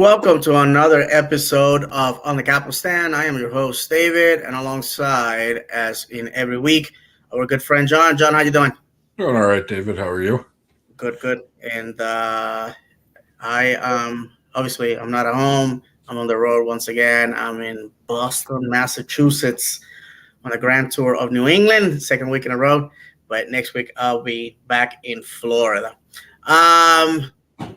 welcome to another episode of On the Capital Stand. I am your host, David, and alongside, as in every week, our good friend John. John, how you doing? Doing all right, David. How are you? Good, good. And I obviously I'm not at home. I'm on the road once again. I'm in Boston, Massachusetts, on a grand tour of New England, second week in a row. But next week I'll be back in Florida. Um,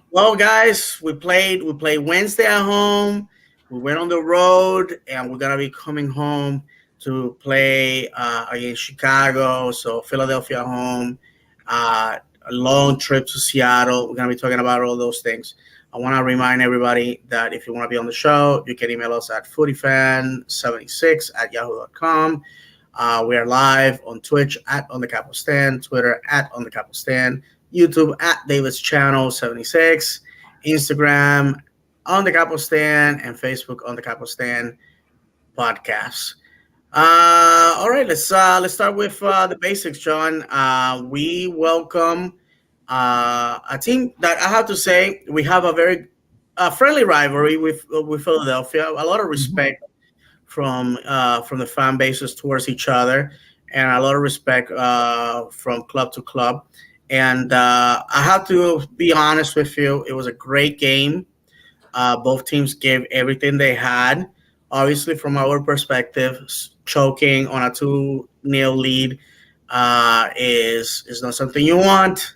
Well, guys, we played Wednesday at home. We went on the road, and we're gonna be coming home to play against Chicago. So Philadelphia at home. A long trip to Seattle. We're gonna be talking about all those things. I want to remind everybody that if you want to be on the show, you can email us at footyfan76@yahoo.com. We are live on Twitch at On the Capital Stand, Twitter at On the Capital Stand, YouTube at David's Channel 76, Instagram On the Capital Stand, and Facebook On the Capital Stand Podcast. All right, let's start with the basics, John. We welcome a team that I have to say we have a very friendly rivalry with Philadelphia. A lot of respect from the fan bases towards each other, and a lot of respect from club to club. And I have to be honest with you, it was a great game. Both teams gave everything they had. Obviously, from our perspective, choking on a 2-0 lead is not something you want.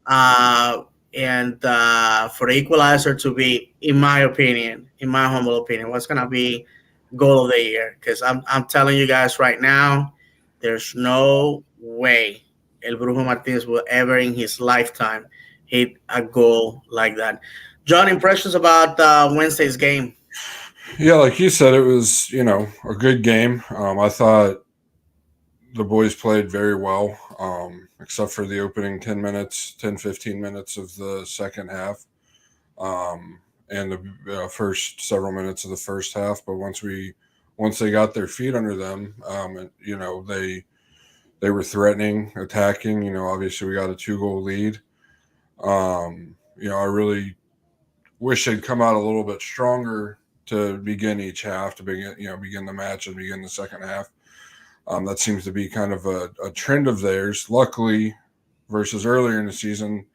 And for the equalizer to be, in my opinion, in my humble opinion, what's gonna be goal of the year? Because I'm telling you guys right now, there's no way El Brujo Martinez will ever in his lifetime hit a goal like that. John, impressions about Wednesday's game? Yeah, like you said, it was a good game. I thought the boys played very well, except for the opening 10 minutes, 10 15 minutes of the second half, and the first several minutes of the first half. But once they got their feet under them, they were threatening, attacking. Obviously we got a 2-goal lead. I really wish they'd come out a little bit stronger to begin each half, to begin the match and begin the second half. That seems to be kind of a trend of theirs. Luckily, versus earlier in the season,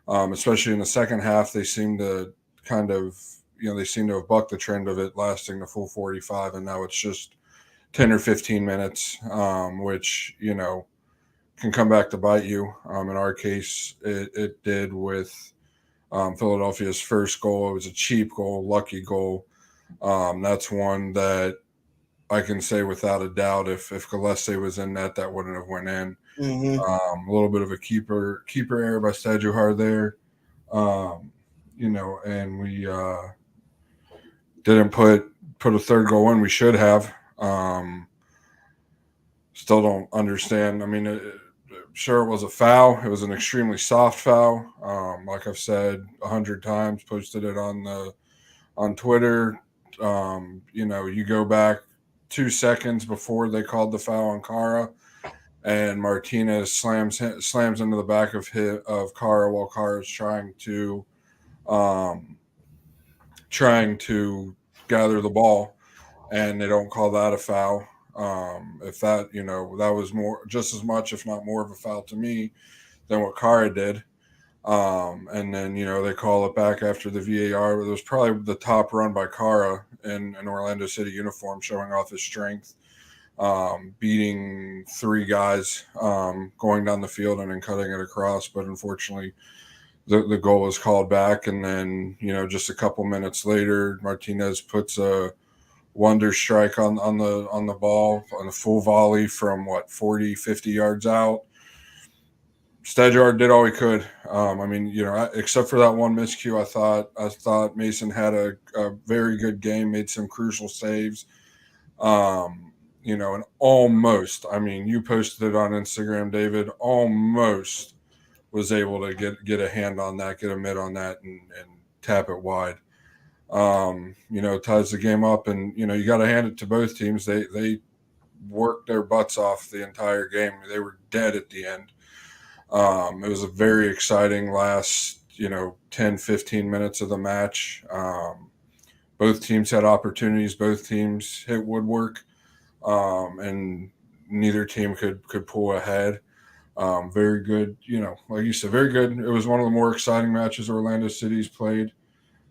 especially in the second half, they seem to have bucked the trend of it lasting the full 45, and now it's just 10 or 15 minutes, which can come back to bite you. In our case, it did with Philadelphia's first goal. It was a cheap goal, lucky goal. That's one that I can say without a doubt, if Gillespie was in net, that wouldn't have went in. Mm-hmm. A little bit of a keeper error by Stajuhar there. And we didn't put a third goal in. We should have. Still don't understand. I mean, sure, it was a foul. It was an extremely soft foul. Like I've said 100 times, posted it on Twitter. You go back 2 seconds before they called the foul on Kara, and Martinez slams into the back of Kara while Kara is trying to gather the ball, and they don't call that a foul. If that that was more, just as much, if not more, of a foul to me than what Kara did. And then they call it back after the VAR. It was probably the top run by Kara in an Orlando City uniform, showing off his strength, beating 3 guys, going down the field and then cutting it across. But unfortunately, the goal was called back, and then just a couple minutes later, Martinez puts a wonder strike on the ball on a full volley from 40, 50 yards out. Stajuhar did all he could. Except for that one miscue, I thought Mason had a very good game, made some crucial saves. And almost, you posted it on Instagram, David, almost was able to get a hand on that, get a mid on that, and tap it wide. Ties the game up, and you got to hand it to both teams. They worked their butts off the entire game. They were dead at the end. It was a very exciting last 10, 15 minutes of the match. Both teams had opportunities. Both teams hit woodwork, and neither team could pull ahead. Very good, like you said, very good. It was one of the more exciting matches Orlando City's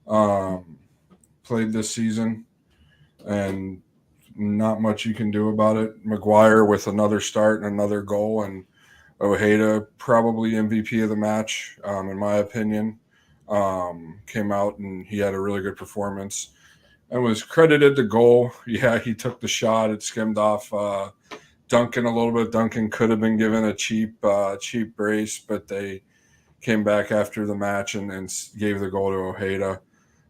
um, played this season, and not much you can do about it. McGuire with another start and another goal, and Ojeda probably MVP of the match, in my opinion. Came out and he had a really good performance and was credited the goal. Yeah, he took the shot. It skimmed off Duncan a little bit. Duncan could have been given a cheap brace, but they came back after the match and gave the goal to Ojeda.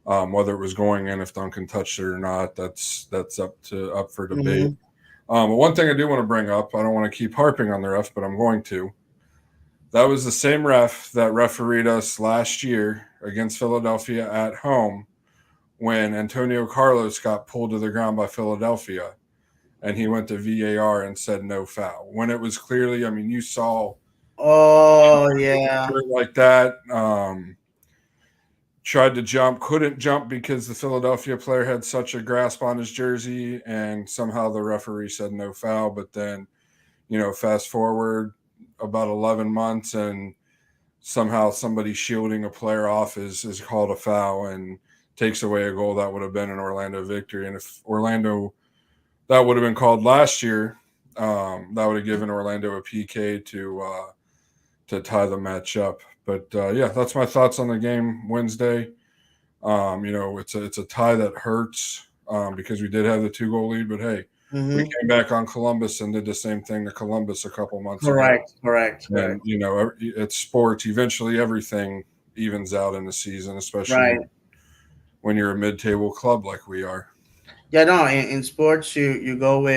Whether it was going in, if Duncan touched it or not, that's up for debate. Mhm. But one thing I do want to bring up, I don't want to keep harping on the ref, but I'm going to. That was the same ref that refereed us last year against Philadelphia at home when Antonio Carlos got pulled to the ground by Philadelphia, and he went to VAR and said no foul. When it was clearly, I mean, you saw Oh yeah. like that. Tried to jump, couldn't jump because the Philadelphia player had such a grasp on his jersey, and somehow the referee said no foul. But then, fast forward about 11 months, and somehow somebody shielding a player off is called a foul and takes away a goal that would have been an Orlando victory. And if Orlando, that would have been called last year, that would have given Orlando a PK to tie the match up. But yeah, that's my thoughts on the game Wednesday. It's a tie that hurts because we did have the 2-goal lead. But hey, we Hmm. came back on Columbus and did the same thing to Columbus a couple months ago. Correct. And it's sports. Eventually, everything evens out in the season, especially Right. when you're a mid-table club like we are. Yeah, no, in sports you go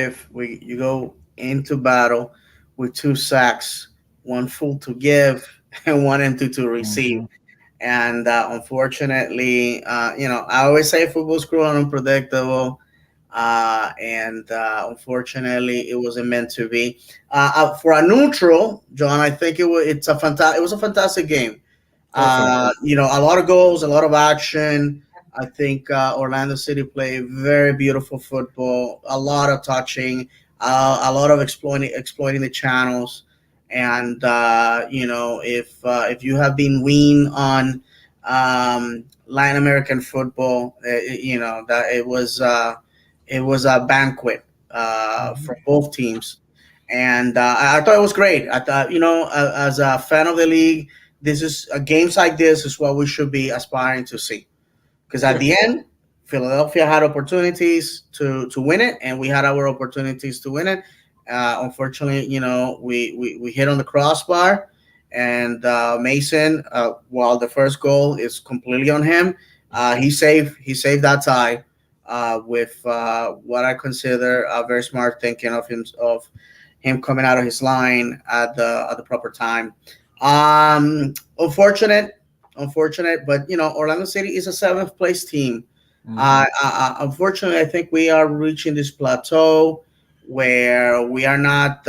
into battle with two sacks, one full to give and one empty to receive. Mm-hmm. And unfortunately, I always say football's cruel and unpredictable. And unfortunately, it wasn't meant to be. For a neutral, John, I think it was a fantastic game. Definitely. A lot of goals, a lot of action. I think Orlando City played very beautiful football, a lot of touching, a lot of exploiting the channels. And if you have been weaned on Latin American football, that it was a banquet for both teams, and I thought it was great. I thought, as a fan of the league, this is games like this is what we should be aspiring to see. Because at Yeah. the end, Philadelphia had opportunities to win it, and we had our opportunities to win it. Unfortunately, we hit on the crossbar, and Mason, while the first goal is completely on him, he saved that tie with what I consider a very smart thinking of him coming out of his line at the proper time. Unfortunate, but Orlando City is a seventh place team. Mm-hmm. Unfortunately, I think we are reaching this plateau where we're not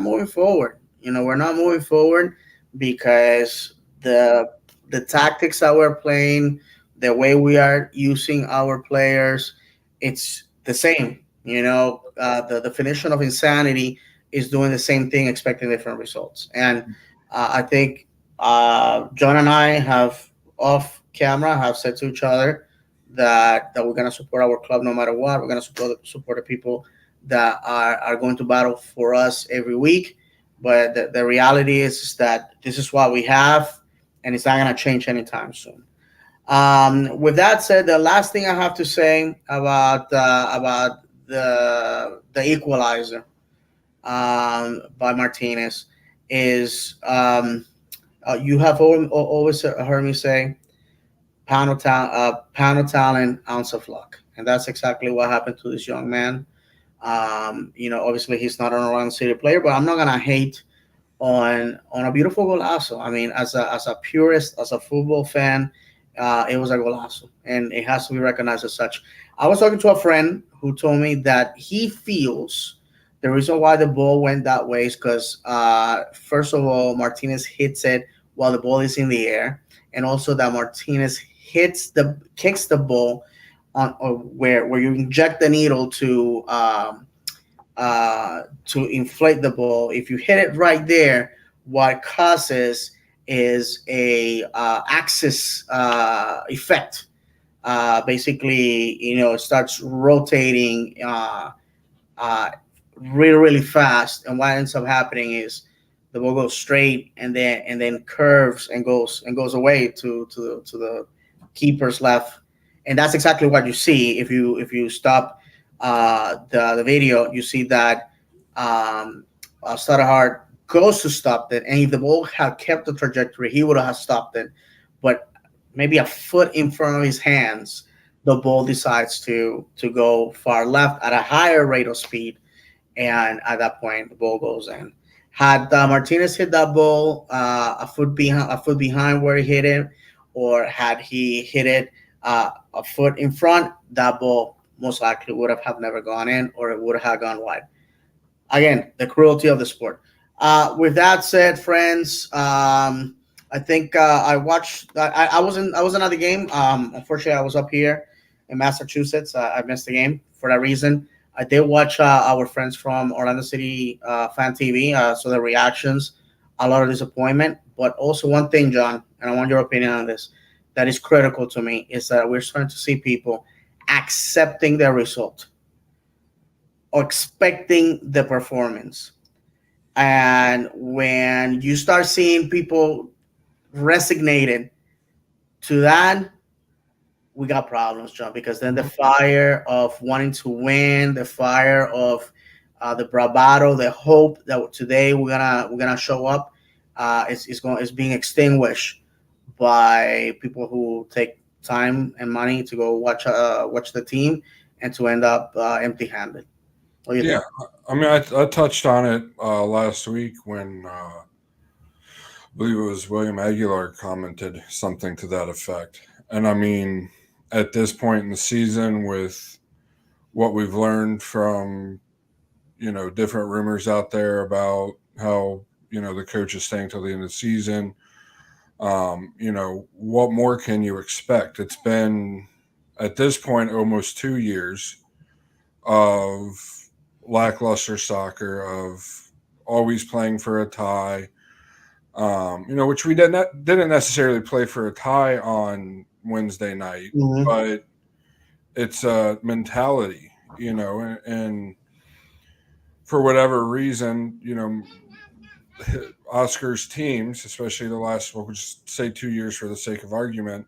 moving forward. We're not moving forward because the tactics that we're playing, the way we are using our players, it's the same. The definition of insanity is doing the same thing, expecting different results. And I think John and I have off camera have said to each other that we're going to support our club no matter what. We're going to support the people that are going to battle for us every week. But the reality is that this is what we have, and it's not going to change anytime soon. With that said, the last thing I have to say about the equalizer by Martinez is you have always heard me say pound of talent, ounce of luck, and that's exactly what happened to this young man. Obviously he's not an Orlando City player, but I'm not gonna hate on a beautiful golazo. I mean, as a purist, as a football fan, it was a golazo, and it has to be recognized as such. I was talking to a friend who told me that he feels the reason why the ball went that way is because, first of all, Martinez hits it while the ball is in the air, and also that Martinez kicks the ball on or where you inject the needle to inflate the ball. If you hit it right there, what causes is a axis effect. Basically, it starts rotating uh, really fast, and what ends up happening is the ball goes straight and then curves and goes away to the keeper's left, and that's exactly what you see if you stop the video. You see that Stoddard goes to stop it, and if the ball had kept the trajectory, he would have stopped it, but maybe a foot in front of his hands, the ball decides to go far left at a higher rate of speed, and at that point the ball goes in. Had Martinez hit that ball a foot behind where he hit it, or had he hit it a foot in front, that ball most likely would have never gone in, or it would have gone wide. Again, the cruelty of the sport. With that said, friends, I think I watched. I wasn't at the game. Unfortunately, I was up here in Massachusetts. I missed the game for that reason. I did watch our friends from Orlando City Fan TV. So the reactions, a lot of disappointment, but also one thing, John, and I want your opinion on this. That is critical to me is that we're starting to see people accepting their result or expecting the performance. And when you start seeing people resignated to that, we got problems, John, because then the fire of wanting to win, the fire of the bravado, the hope that today we're gonna show up, is being extinguished by people who take time and money to go watch the team and to end up empty-handed. What do you Yeah, think? I mean, I touched on it last week when I believe it was William Aguilar commented something to that effect. And I mean, at this point in the season, with what we've learned from different rumors out there about how the coach is staying till the end of the season, what more can you expect? It's been at this point almost 2 years of lackluster soccer, of always playing for a tie. Which we didn't necessarily play for a tie on Wednesday night, Hmm. but it's a mentality, and for whatever reason, Oscar's teams, especially the last, we'll just say 2 years for the sake of argument,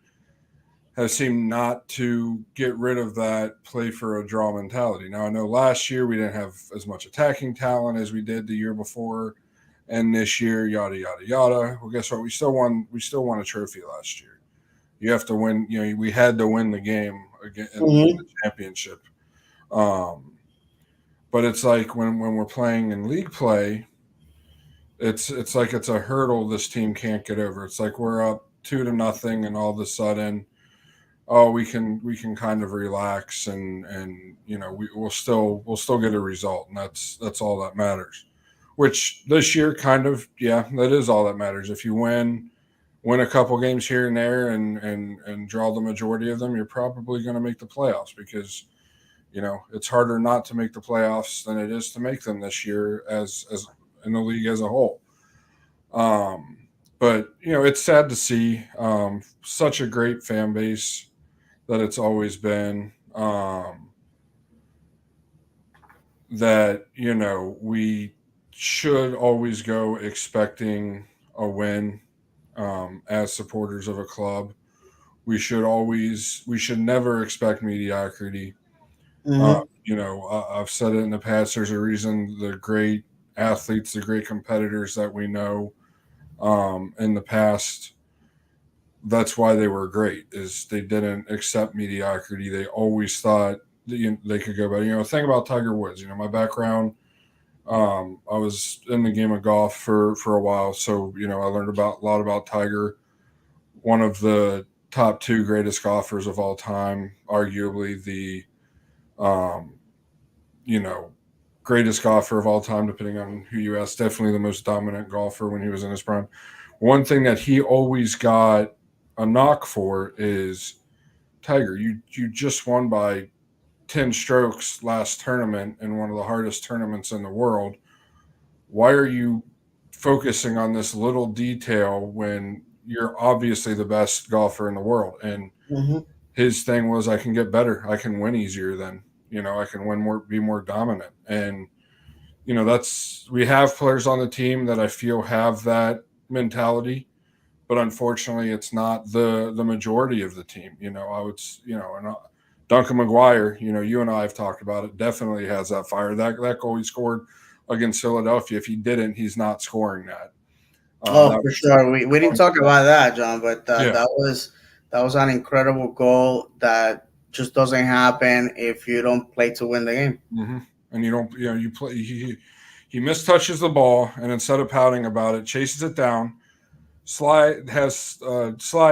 have seemed not to get rid of that play for a draw mentality. Now, I know last year we didn't have as much attacking talent as we did the year before, and this year, yada yada yada. Well, guess what? We still won. We still won a trophy last year. You have to win. We had to win the game again in the Hmm. championship. Um, but it's like when we're playing in league play, it's like it's a hurdle this team can't get over. It's like we're up 2-0, and all of a sudden, oh, we can kind of relax, and we'll still get a result, and that's all that matters. Which this year, kind of, yeah, that is all that matters. If you win a couple games here and there, and draw the majority of them, you're probably going to make the playoffs, because it's harder not to make the playoffs than it is to make them this year, as in the league as a whole. But it's sad to see such a great fan base that it's always been. That we should always go expecting a win, as supporters of a club. We should never expect mediocrity. Hmm. I've said it in the past. There's a reason the great athletes, the great competitors that we know in the past, that's why they were great, is they didn't accept mediocrity. They always thought that, they could go better. Think about Tiger Woods. My background. I was in the game of golf for a while, so I learned about a lot about Tiger, one of the top two greatest golfers of all time, arguably the um, you know greatest golfer of all time, depending on who you ask. Definitely the most dominant golfer when he was in his prime. One thing that he always got a knock for is Tiger, you just won by 10 strokes last tournament in one of the hardest tournaments in the world. Why are you focusing on this little detail when you're obviously the best golfer in the world? And Mhm. his thing was, I can get better. I can win easier then. I can win more, be more dominant. And, we have players on the team that I feel have that mentality, but unfortunately it's not the majority of the team. I would, and Duncan McGuire, you and I have talked about it, definitely has that fire. That goal he scored against Philadelphia, if he didn't, he's not scoring that. Oh, That for was sure. We didn't talk about that, John, but yeah. that was an incredible goal that just doesn't happen if you don't play to win the game. Mm-hmm. And you don't, you play. He mistouches the ball, and instead of pouting about it, chases it down. Slide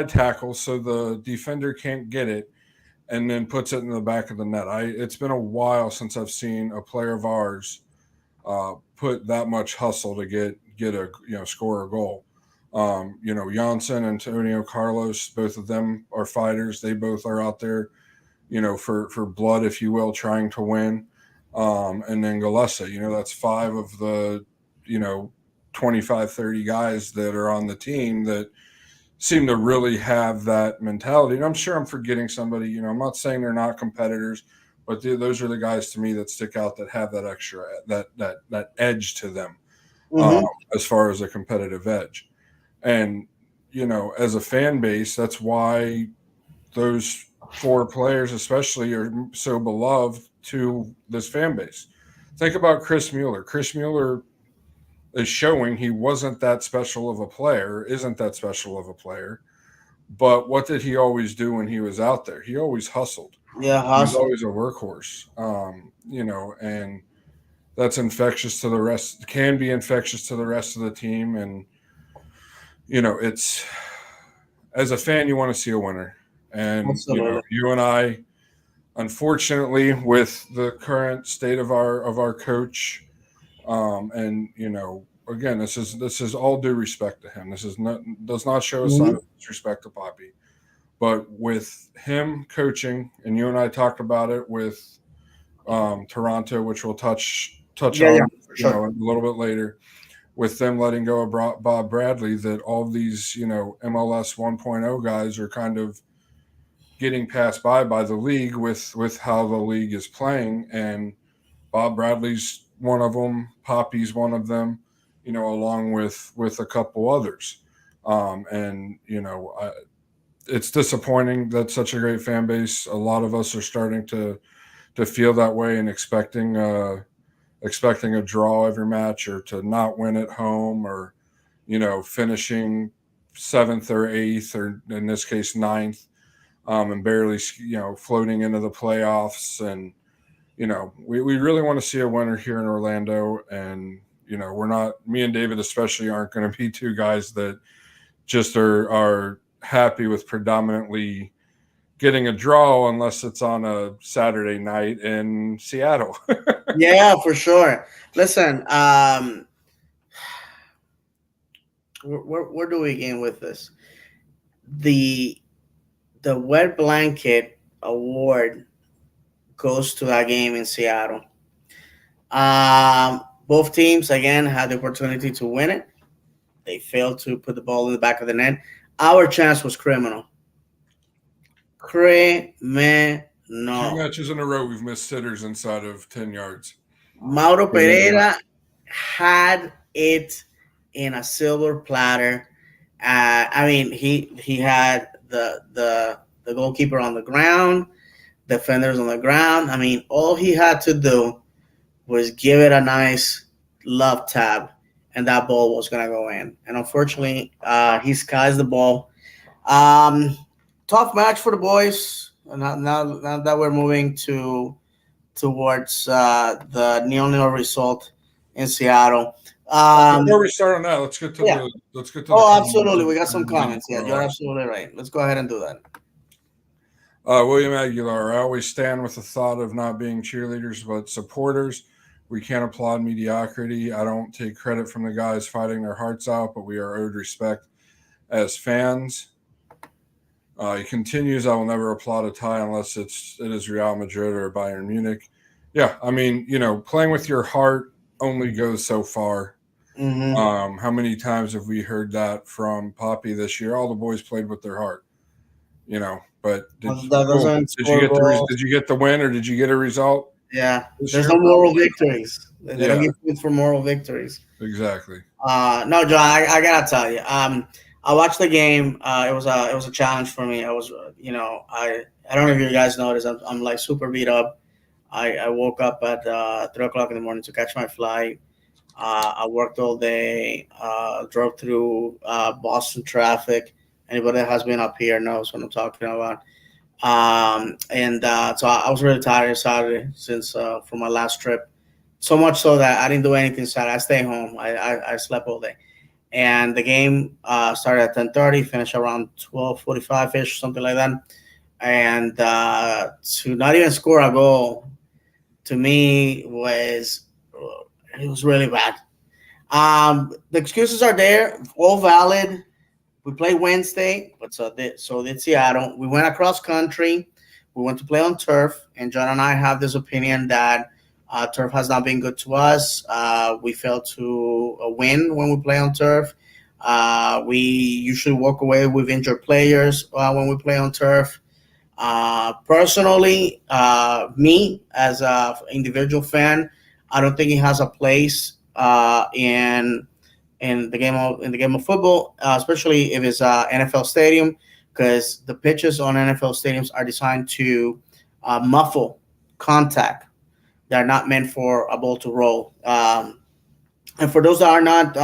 tackle, so the defender can't get it, and then puts it in the back of the net. It's been a while since I've seen a player of ours put that much hustle to get a score a goal. Janssen, Antonio Carlos, both of them are fighters. They both are out there, for blood, if you will, trying to win. And then Galessa, that's 5 of the, 25, 30 guys that are on the team that seem to really have that mentality. And I'm sure I'm forgetting somebody, I'm not saying they're not competitors, but those are the guys to me that stick out, that have that extra, that edge to them, Mm-hmm. as far as a competitive edge. And, as a fan base, that's why those 4 players especially are so beloved to this fan base. Think about Chris Mueller. Chris Mueller is showing he wasn't that special of a player, isn't that special of a player. But what did he always do when he was out there? He always hustled. Yeah, He was hustle. always a workhorse. And that's infectious to the rest, can be infectious to the rest of the team. And, it's, as a fan, you want to see a winner. And, Absolutely. you and I, unfortunately, with the current state of our coach, and again, this is all due respect to him. This is not, does not show a sign Mm-hmm. of disrespect to Poppy, but with him coaching, and you and I talked about it with Toronto, which we'll touch Yeah, yeah, on, for sure. a little bit later, with them letting go of Bob Bradley, that all these MLS 1.0 guys are kind of getting passed by the league with how the league is playing. And Bob Bradley's one of them, Poppy's one of them, along with a couple others. And it's disappointing that such a great fan base. A lot of us are starting to feel that way and expecting a draw every match, or to not win at home, or finishing 7th or 8th, or in this case 9th, and barely floating into the playoffs. And we really want to see a winner here in Orlando. And we're not, me and David especially aren't going to be 2 guys that just are happy with predominantly getting a draw, unless it's on a Saturday night in Seattle. Yeah, for sure. Listen, where do we begin with this? The the wet blanket award goes to that game in Seattle. Both teams again had the opportunity to win it. They failed to put the ball in the back of the net. Our chance was criminal. 2 Criminal. matches in a row, we've missed sitters inside of 10 yards. Mauro Pereira had it in a silver platter. I mean, he had the goalkeeper on the ground, defenders on the ground. I mean, all he had to do was give it a nice love tap, and that ball was gonna go in. And unfortunately, he skies the ball. Tough match for the boys. Now that we're moving towards the 0-0 result in Seattle. Before we start on that, Yeah. let's get to Oh, the absolutely. We got some comments. Yeah, you're absolutely right. Let's go ahead and do that. William Aguilar, I always stand with the thought of not being cheerleaders but supporters. We can't applaud mediocrity. I don't take credit from the guys fighting their hearts out, but we are owed respect as fans. He continues, I will never applaud a tie unless it is Real Madrid or Bayern Munich. Yeah, I mean, playing with your heart only goes so far. Mm-hmm. How many times have we heard that from Poppy this year? All the boys played with their heart, But That doesn't did you score get goals. did you get the win or did you get a result Yeah, this there's year? no moral victories. They don't Yeah, give points for moral victories. exactly. No, John, I gotta tell you, I watched the game. It was a challenge for me. I don't know if you guys noticed. I'm like super beat up. I woke up at 3 o'clock in the morning to catch my flight. I worked all day. Drove through Boston traffic. Anybody that has been up here knows what I'm talking about. And so I was really tired Saturday since from my last trip. So much so that I didn't do anything Saturday. I stayed home. I slept all day. And the game started at 10:30, finished around 12:45 ish, something like that. And to not even score a goal to me was really bad. The excuses are there, all valid. We played Wednesday, but so did Seattle. We went across country. We went to play on turf, and John and I have this opinion that turf has not been good to us. We fail to win when we play on turf. We usually walk away with injured players when we play on turf. Personally, me as an individual fan, I don't think it has a place in the game of football, especially if it's a NFL stadium, because the pitches on NFL stadiums are designed to muffle contact. They're not meant for a ball to roll. And for those that are not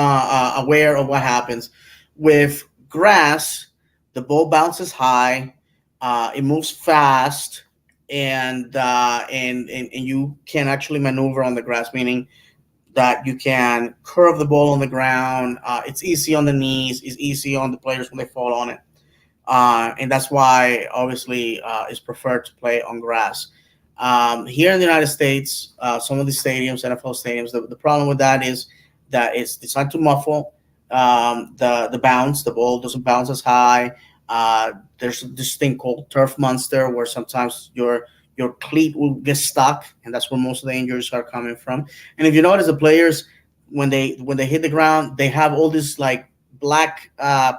aware of what happens with grass, the ball bounces high, it moves fast, and you can actually maneuver on the grass, meaning that you can curve the ball on the ground. It's easy on the knees. It's easy on the players when they fall on it, and that's why obviously it's preferred to play on grass. Here in the United States, some of the stadiums, NFL stadiums, the problem with that is that it's designed to muffle the bounce. The ball doesn't bounce as high. There's this thing called turf monster, where sometimes your cleat will get stuck, and that's where most of the injuries are coming from. And if you notice, the players when they hit the ground, they have all these like black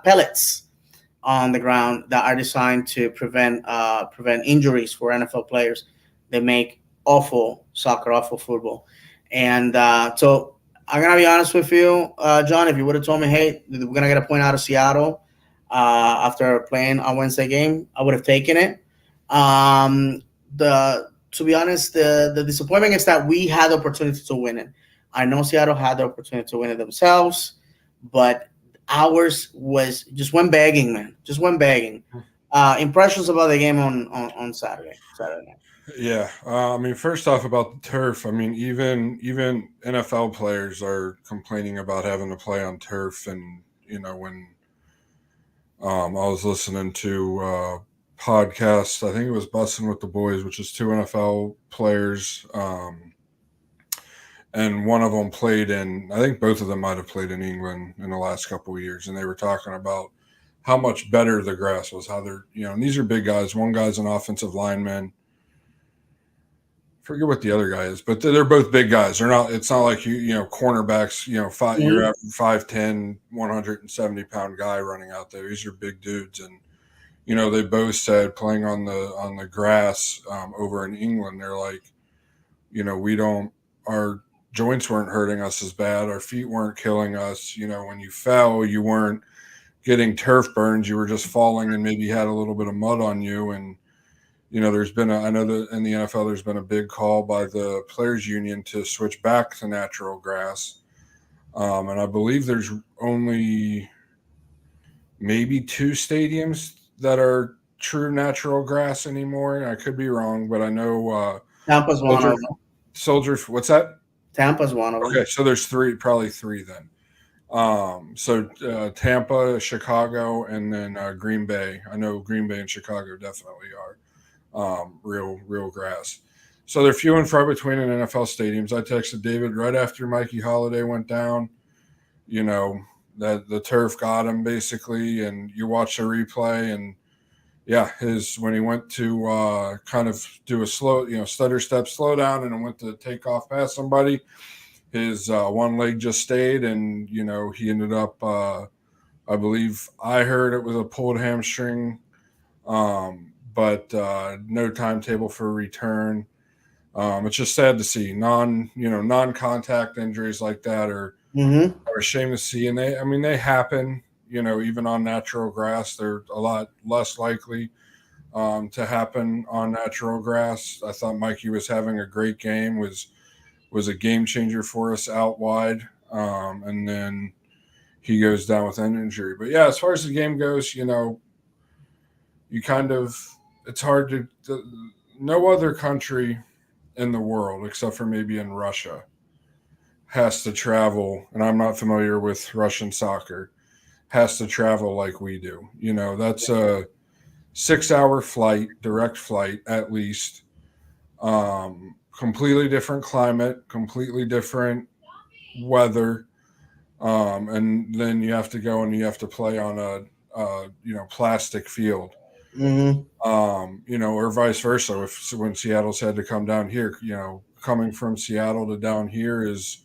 pellets on the ground that are designed to prevent injuries for NFL players. They make awful soccer, awful football, and so I'm gonna be honest with you, John. If you would have told me, hey, we're gonna get a point out of Seattle after playing a Wednesday game, I would have taken it. The To be honest, the disappointment is that we had the opportunity to win it. I know Seattle had the opportunity to win it themselves, but ours was just went begging, man. Just went begging. Impressions about the game on Saturday night. Yeah, I mean, first off about the turf. I mean, even NFL players are complaining about having to play on turf, and when I was listening to podcasts, I think it was Bussin' with the Boys, which is two NFL players, and one of them played in. I think both of them might have played in England in the last couple of years, and they were talking about how much better the grass was. How they're and these are big guys. One guy's an offensive lineman. Forget what the other guy is, but they're both big guys. They're not. It's not like cornerbacks. You're Mhm. at 5'10", 170-pound guy running out there. These are big dudes, and they both said playing on the grass over in England, they're like, we don't our joints weren't hurting us as bad. Our feet weren't killing us. When you fell, you weren't getting turf burns. You were just falling and maybe had a little bit of mud on you. And there's been I know that in the NFL there's been a big call by the players union to switch back to natural grass. And I believe there's only maybe two stadiums that are true natural grass anymore. I could be wrong, but I know Tampa's one Soldier of them. What's that? Tampa's one of them. Okay, so there's probably three then. So Tampa, Chicago, and then Green Bay. I know Green Bay and Chicago definitely are real grass. So they're few and far between in NFL stadiums. I texted David right after Mikey Holiday went down. That the turf got him basically, and you watch the replay, and yeah, when he went to kind of do a slow, stutter step, slow down, and went to take off past somebody, his one leg just stayed, and he ended up. I believe I heard it was a pulled hamstring, but no timetable for return. It's just sad to see non-contact injuries like that Mm-hmm. are a shame to see, and they happen. Even on natural grass, they're a lot less likely to happen on natural grass. I thought Mikey was having a great game, was a game changer for us out wide, and then he goes down with an injury. But yeah, as far as the game goes, you kind of it's hard no other country in the world except for maybe in Russia has to travel, and I'm not familiar with Russian soccer, has to travel like we do. That's a 6-hour flight, direct flight at least. Completely different climate, completely different weather, and then you have to go and you have to play on a plastic field, Mm-hmm. or vice versa. When Seattle's had to come down here, coming from Seattle to down here is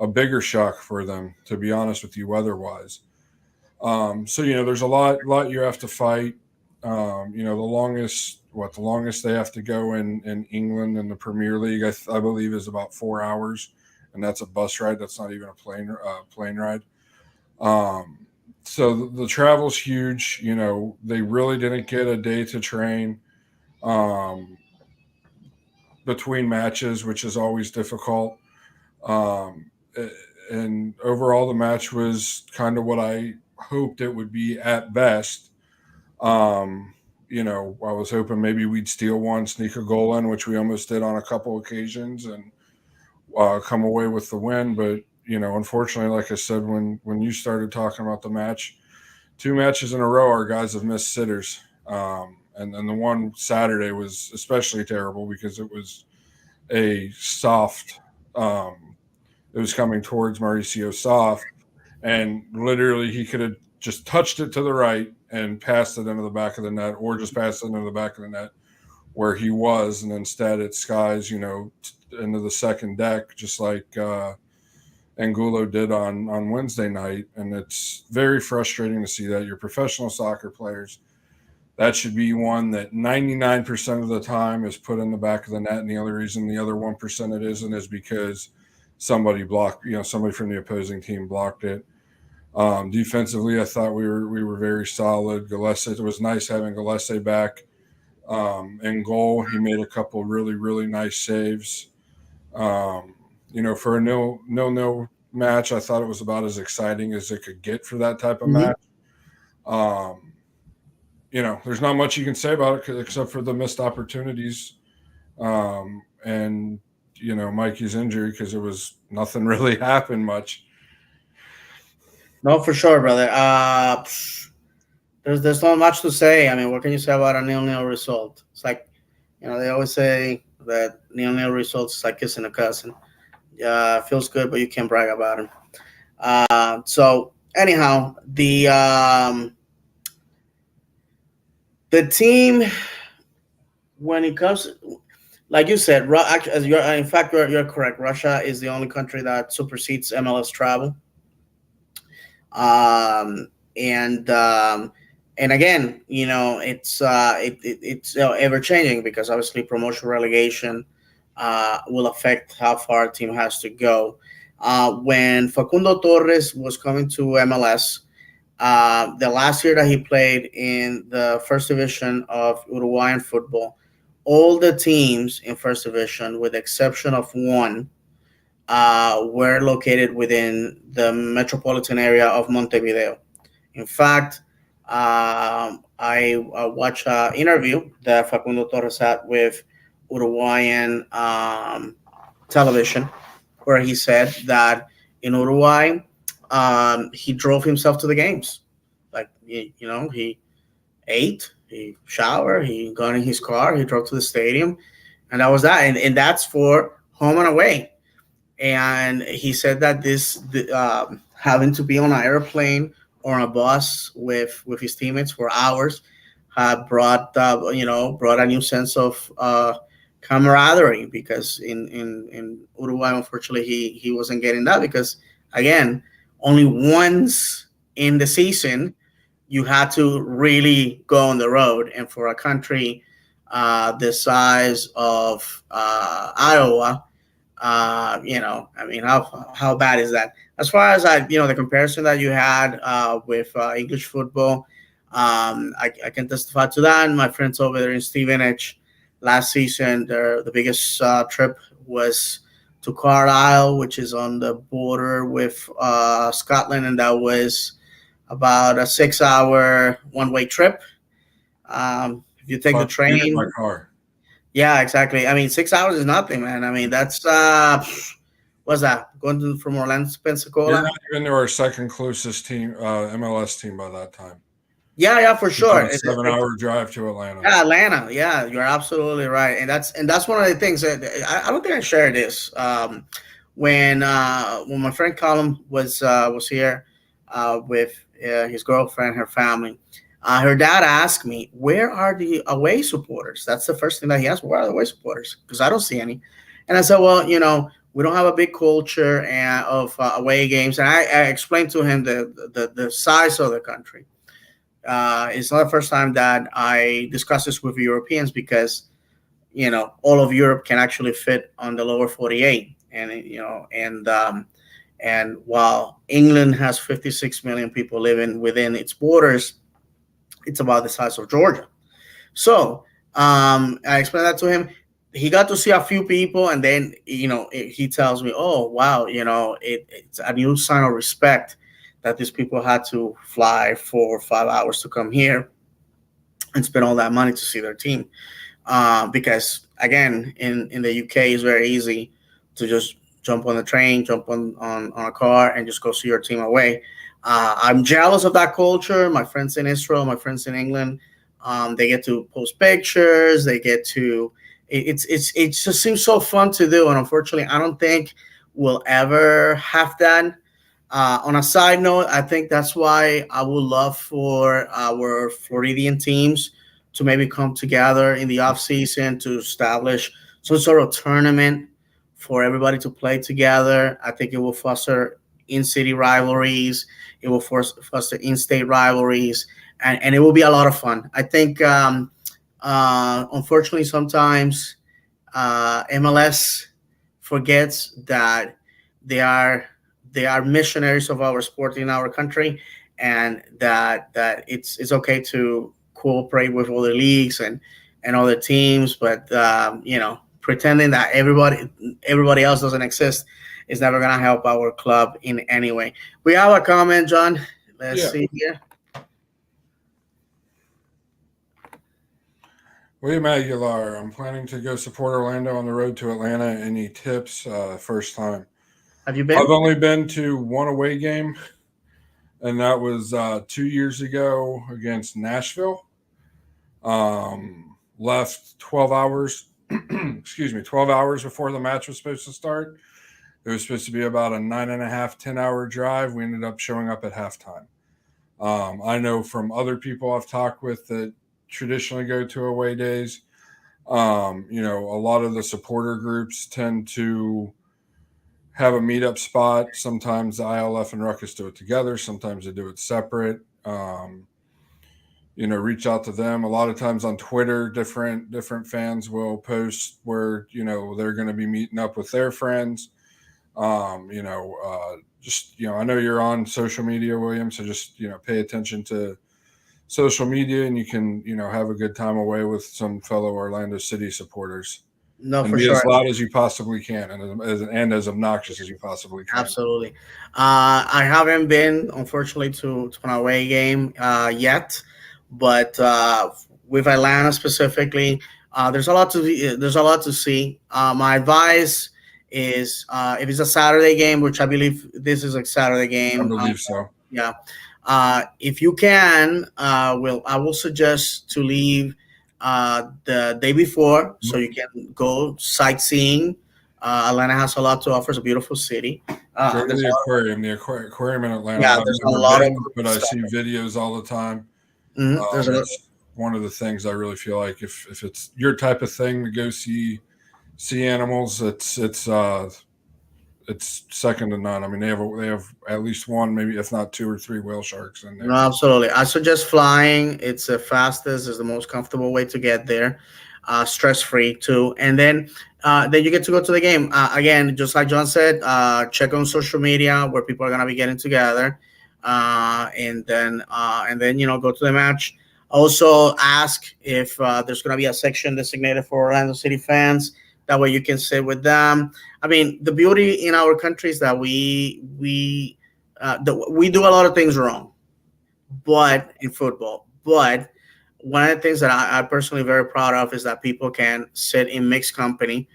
a bigger shock for them, to be honest with you, weather-wise. So there's a lot you have to fight. The longest they have to go in England in the Premier League, I believe, is about 4 hours, and that's a bus ride. That's not even a plane ride. So the travel's huge. They really didn't get a day to train um, between matches, which is always difficult. Um, and overall, the match was kind of what I hoped it would be at best. Um, I was hoping maybe we'd steal one, sneak a goal in, which we almost did on a couple occasions, and come away with the win. But unfortunately, like I said, when you started talking about the match, 2 matches in a row, our guys have missed sitters. And then the one Saturday was especially terrible because it was a soft. It was coming towards Mauricio soft, and literally he could have just touched it to the right and passed it into the back of the net, or just passed it into the back of the net where he was, and instead it skies, into the second deck, just like Angulo did on Wednesday night. And it's very frustrating to see that your professional soccer players, that should be one that 99% of the time is put in the back of the net. And the only reason the other 1% it isn't is because somebody from the opposing team blocked it. Defensively, I thought we were very solid. Gillespie, it was nice having Gillespie back in goal. He made a couple really, really nice saves. For a nil match, I thought it was about as exciting as it could get for that type of Mm-hmm. match. Um, there's not much you can say about it except for the missed opportunities, and Mikey's injury, because it was nothing really happened much. No, for sure, brother. There's not much to say. I mean, what can you say about a 0-0 result? It's like, they always say that 0-0 results is like kissing a cousin. It feels good, but you can't brag about it. So anyhow, the team, when it comes, like you said, as in fact, you're correct. Russia is the only country that supersedes MLS travel. Um, and again, it's ever changing, because obviously promotion relegation will affect how far a team has to go. When Facundo Torres was coming to MLS, the last year that he played in the first division of Uruguayan football, all the teams in first division, with the exception of one, were located within the metropolitan area of Montevideo. In fact, I watched an interview that Facundo Torres had with Uruguayan television, where he said that in Uruguay, he drove himself to the games. Like, he ate, he showered, he got in his car, he drove to the stadium, and that was that. And that's for home and away. And he said that having to be on an airplane or on a bus with his teammates for hours had brought brought a new sense of camaraderie, because in Uruguay, unfortunately, he wasn't getting that, because again, only once in the season you had to really go on the road, and for a country the size of Iowa, I mean, how bad is that? As far as the comparison that you had with English football, I can testify to that. My friends over there in Stevenage last season, the biggest trip was to Carlisle, which is on the border with Scotland, and that was about a 6-hour one-way trip. If you take the In my train, car. yeah, exactly. I mean, 6 hours is nothing, man. I mean, that's what's that? From Orlando to You're Pensacola? not even to our second closest team, MLS team by that time. Yeah, for About sure. a 7 hour drive to Atlanta. Yeah, Atlanta. Yeah, you're absolutely right, and that's one of the things that I don't think I shared this. When my friend Colin was here with his girlfriend, her family, her dad asked me, "Where are the away supporters?" That's the first thing that he asked. Where are the away supporters? Because I don't see any. And I said, "Well, we don't have a big culture of away games." And I explained to him the size of the country. It's not the first time that I discuss this with Europeans, because all of Europe can actually fit on the lower 48, and while England has 56 million people living within its borders, it's about the size of Georgia. So I explained that to him. He got to see a few people, and then he tells me, "Oh wow, it's a new sign of respect that these people had to fly 4 or 5 hours to come here and spend all that money to see their team." Because again, in the UK, it's very easy to just jump on the train, jump on a car, and just go see your team away. I'm jealous of that culture. My friends in Israel, my friends in England, they get to post pictures. They get to. It just seems so fun to do, and unfortunately, I don't think we'll ever have that. On a side note, I think that's why I would love for our Floridian teams to maybe come together in the off season to establish some sort of tournament for everybody to play together. I think it will foster in-city rivalries. It will foster in-state rivalries, and it will be a lot of fun. I think, unfortunately, sometimes MLS forgets that they are they are missionaries of our sport in our country, and that it's okay to cooperate with other leagues and other teams, but pretending that everybody else doesn't exist is never gonna help our club in any way. We have a comment, John. Let's see here. William Aguilar, I'm planning to go support Orlando on the road to Atlanta. Any tips? First time. Have you been? I've only been to one away game, and that was 2 years ago against Nashville. Left 12 hours, 12 hours before the match was supposed to start. It was supposed to be about a 9.5, 10-hour drive. We ended up showing up at halftime. I know from other people I've talked with that traditionally go to away days, a lot of the supporter groups tend to have a meetup spot. Sometimes the ILF and Ruckus do it together. Sometimes they do it separate. Reach out to them. A lot of times on Twitter, different fans will post where, they're going to be meeting up with their friends. I know you're on social media, William, so just, pay attention to social media, and you can, have a good time away with some fellow Orlando City supporters. No, and for be sure. as loud as you possibly can, and as obnoxious as you possibly can. Absolutely. I haven't been, unfortunately, to an away game yet, but with Atlanta specifically, there's a lot to see. My advice is, if it's a Saturday game, which I believe this is a Saturday game. I believe so. Yeah. If you can, I will suggest to leave the day before, so you can go sightseeing. Atlanta has a lot to offer. It's a beautiful city. Go to the aquarium. The aquarium in Atlanta. Yeah, I've there's never a lot been, of but I stuff. see videos all the time. There's It's one of the things I really feel like if it's your type of thing to go see animals, it's second to none. I mean, they have at least one, maybe if not two or three whale sharks in No, there. absolutely. I suggest flying. It's the fastest, is the most comfortable way to get there, stress free too. And then you get to go to the game. Again, just like John said, check on social media where people are gonna be getting together, and then go to the match. Also, ask if there's gonna be a section designated for Orlando City fans. That way, you can sit with them. I mean, the beauty in our country is that we do a lot of things wrong, but in football. But one of the things that I personally very proud of is that people can sit in mixed company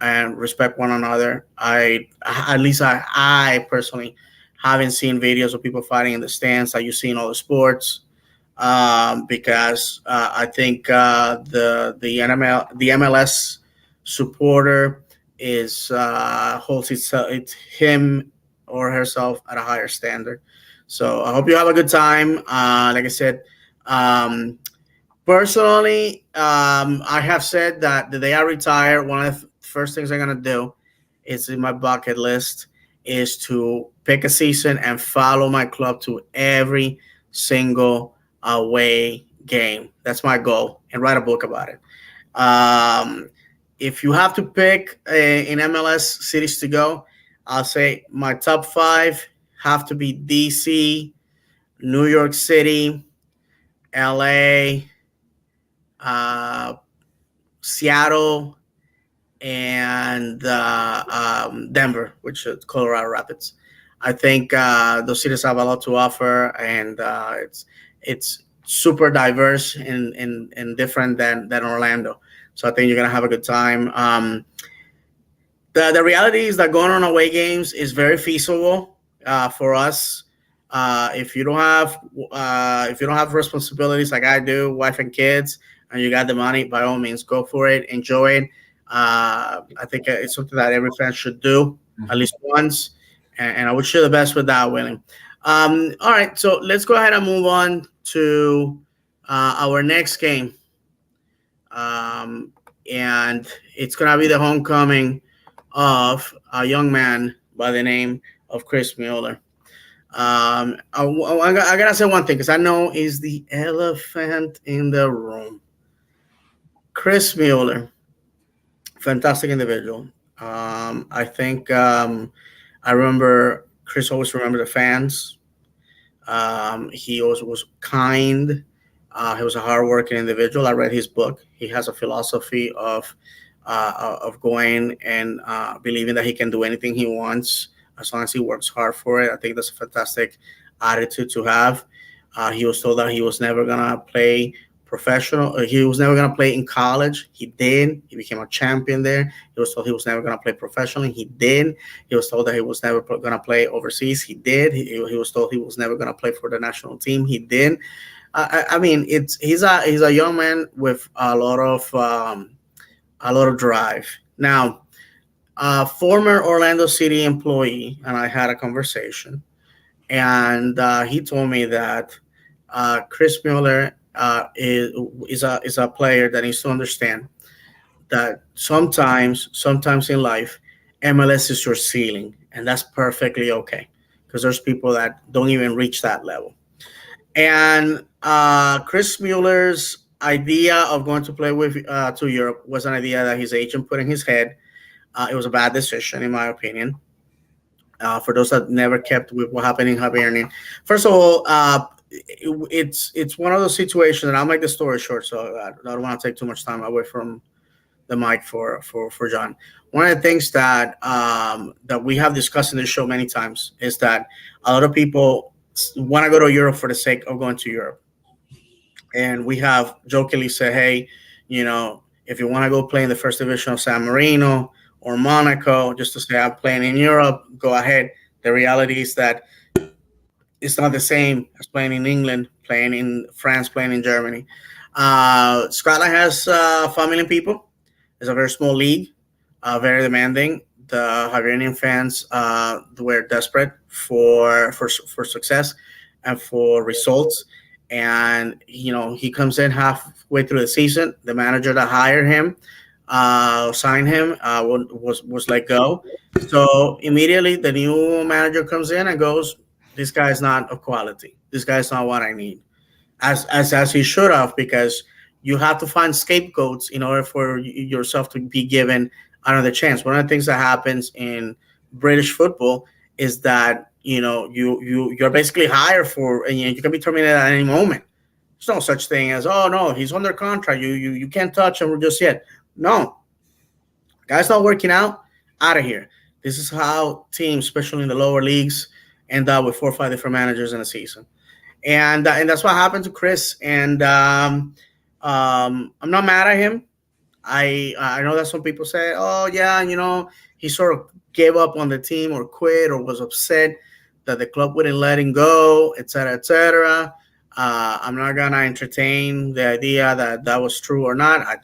and respect one another. I personally haven't seen videos of people fighting in the stands that you see in all the sports, because I think the MLS supporter is holds it's him or herself at a higher standard. So I hope you have a good time. Like I said, um, personally, I have said that the day I retire, one of the first things I'm gonna do is in my bucket list is to pick a season and follow my club to every single away game. That's my goal, and write a book about it. Um, if you have to pick in MLS cities to go, I'll say my top five have to be DC, New York City, LA, uh, Seattle, and Denver, which is Colorado Rapids. I think those cities have a lot to offer, and it's super diverse and different than Orlando. So I think you're gonna have a good time. The reality is that going on away games is very feasible for us. If you don't have responsibilities like I do, wife and kids, and you got the money, by all means, go for it, enjoy it. I think it's something that every fan should do at least once, and I wish you the best with that, William. All right, so let's go ahead and move on to our next game, and it's gonna be the homecoming of a young man by the name of Chris Mueller. I gotta say one thing because I know he's the elephant in the room. Chris Mueller, fantastic individual. I think I remember Chris always remember the fans. He always was kind. He was a hardworking individual. I read his book. He has a philosophy of going and believing that he can do anything he wants as long as he works hard for it. I think that's a fantastic attitude to have. He was told that he was never gonna play professional. He was never gonna play in college. He did. He became a champion there. He was told he was never gonna play professionally. He did. He was told that he was never gonna play overseas. He did. He was told he was never gonna play for the national team. He did. I mean, he's a young man with a lot of drive. Now, a former Orlando City employee and I had a conversation, and he told me that Chris Mueller is a player that needs to understand that sometimes in life, MLS is your ceiling, and that's perfectly okay because there's people that don't even reach that level. And Chris Mueller's idea of going to play with to Europe was an idea that his agent put in his head. It was a bad decision, in my opinion. For those that never kept with what happened in Hibernian, first of all, it's one of those situations, and I'll make the story short, so I don't want to take too much time away from the mic for John. One of the things that we have discussed in this show many times is that a lot of people want to go to Europe for the sake of going to Europe, and we have jokingly said, hey, if you want to go play in the first division of San Marino or Monaco, just to say I'm playing in Europe, go ahead. The reality is that it's not the same as playing in England, playing in France, playing in Germany. Scotland has 5 million people. It's a very small league, very demanding. The Hibernian fans were desperate for success and for results. and he comes in halfway through the season. The manager that hired him, signed him, was let go. So immediately the new manager comes in and goes, "This guy's not of quality. This guy's not what I need." As he should have, because you have to find scapegoats in order for yourself to be given another chance. One of the things that happens in British football is that you're basically hired for, and you can be terminated at any moment. There's no such thing as, oh no, he's under contract. You can't touch him just yet. No, guy's not working out of here. This is how teams, especially in the lower leagues, end up with 4 or 5 different managers in a season, and that's what happened to Chris. And I'm not mad at him. I know that some people say, oh yeah, he sort of gave up on the team or quit or was upset that the club wouldn't let him go, etc., etc. I'm not gonna entertain the idea that that was true or not. I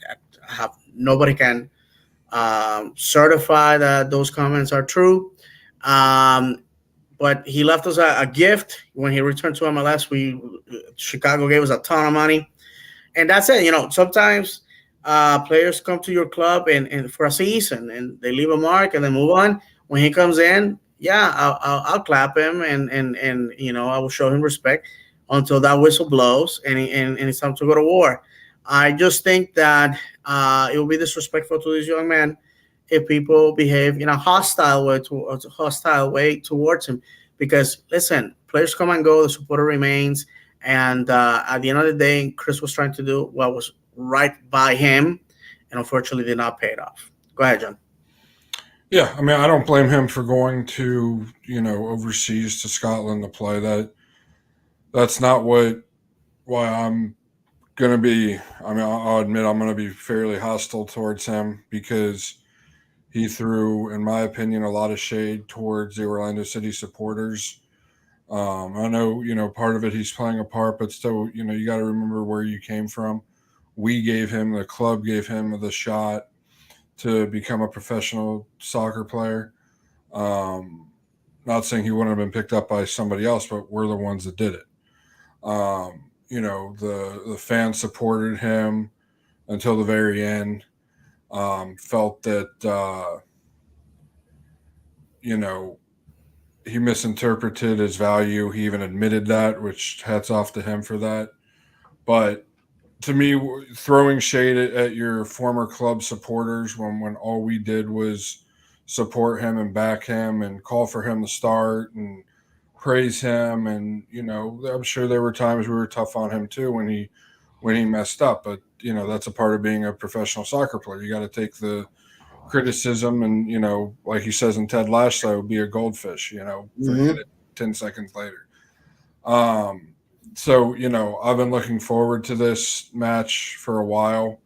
have nobody can certify that those comments are true. Um, but he left us a gift when he returned to MLS. Chicago gave us a ton of money, and that's it. Sometimes players come to your club and for a season and they leave a mark and then move on. When he comes in, yeah, I'll clap him and I will show him respect until that whistle blows and it's time to go to war. I just think that it will be disrespectful to this young man if people behave in a hostile way towards him. Because listen, players come and go, the supporter remains, and at the end of the day, Chris was trying to do what was right by him, and unfortunately did not pay it off. Go ahead, John. Yeah, I mean, I don't blame him for going to overseas to Scotland to play. That's not why I'm gonna be. I mean, I'll admit I'm gonna be fairly hostile towards him because he threw, in my opinion, a lot of shade towards the Orlando City supporters. I know, part of it he's playing a part, but still, you got to remember where you came from. The club gave him the shot to become a professional soccer player. Not saying he wouldn't have been picked up by somebody else, but we're the ones that did it. The fans supported him until the very end. Felt that he misinterpreted his value. He even admitted that, which hats off to him for that. But to me, throwing shade at your former club supporters when all we did was support him and back him and call for him to start and praise him, and I'm sure there were times we were tough on him too when he messed up. But that's a part of being a professional soccer player. You got to take the criticism and like he says in Ted Lasso, be a goldfish. Forget it 10 seconds later. So I've been looking forward to this match for a while.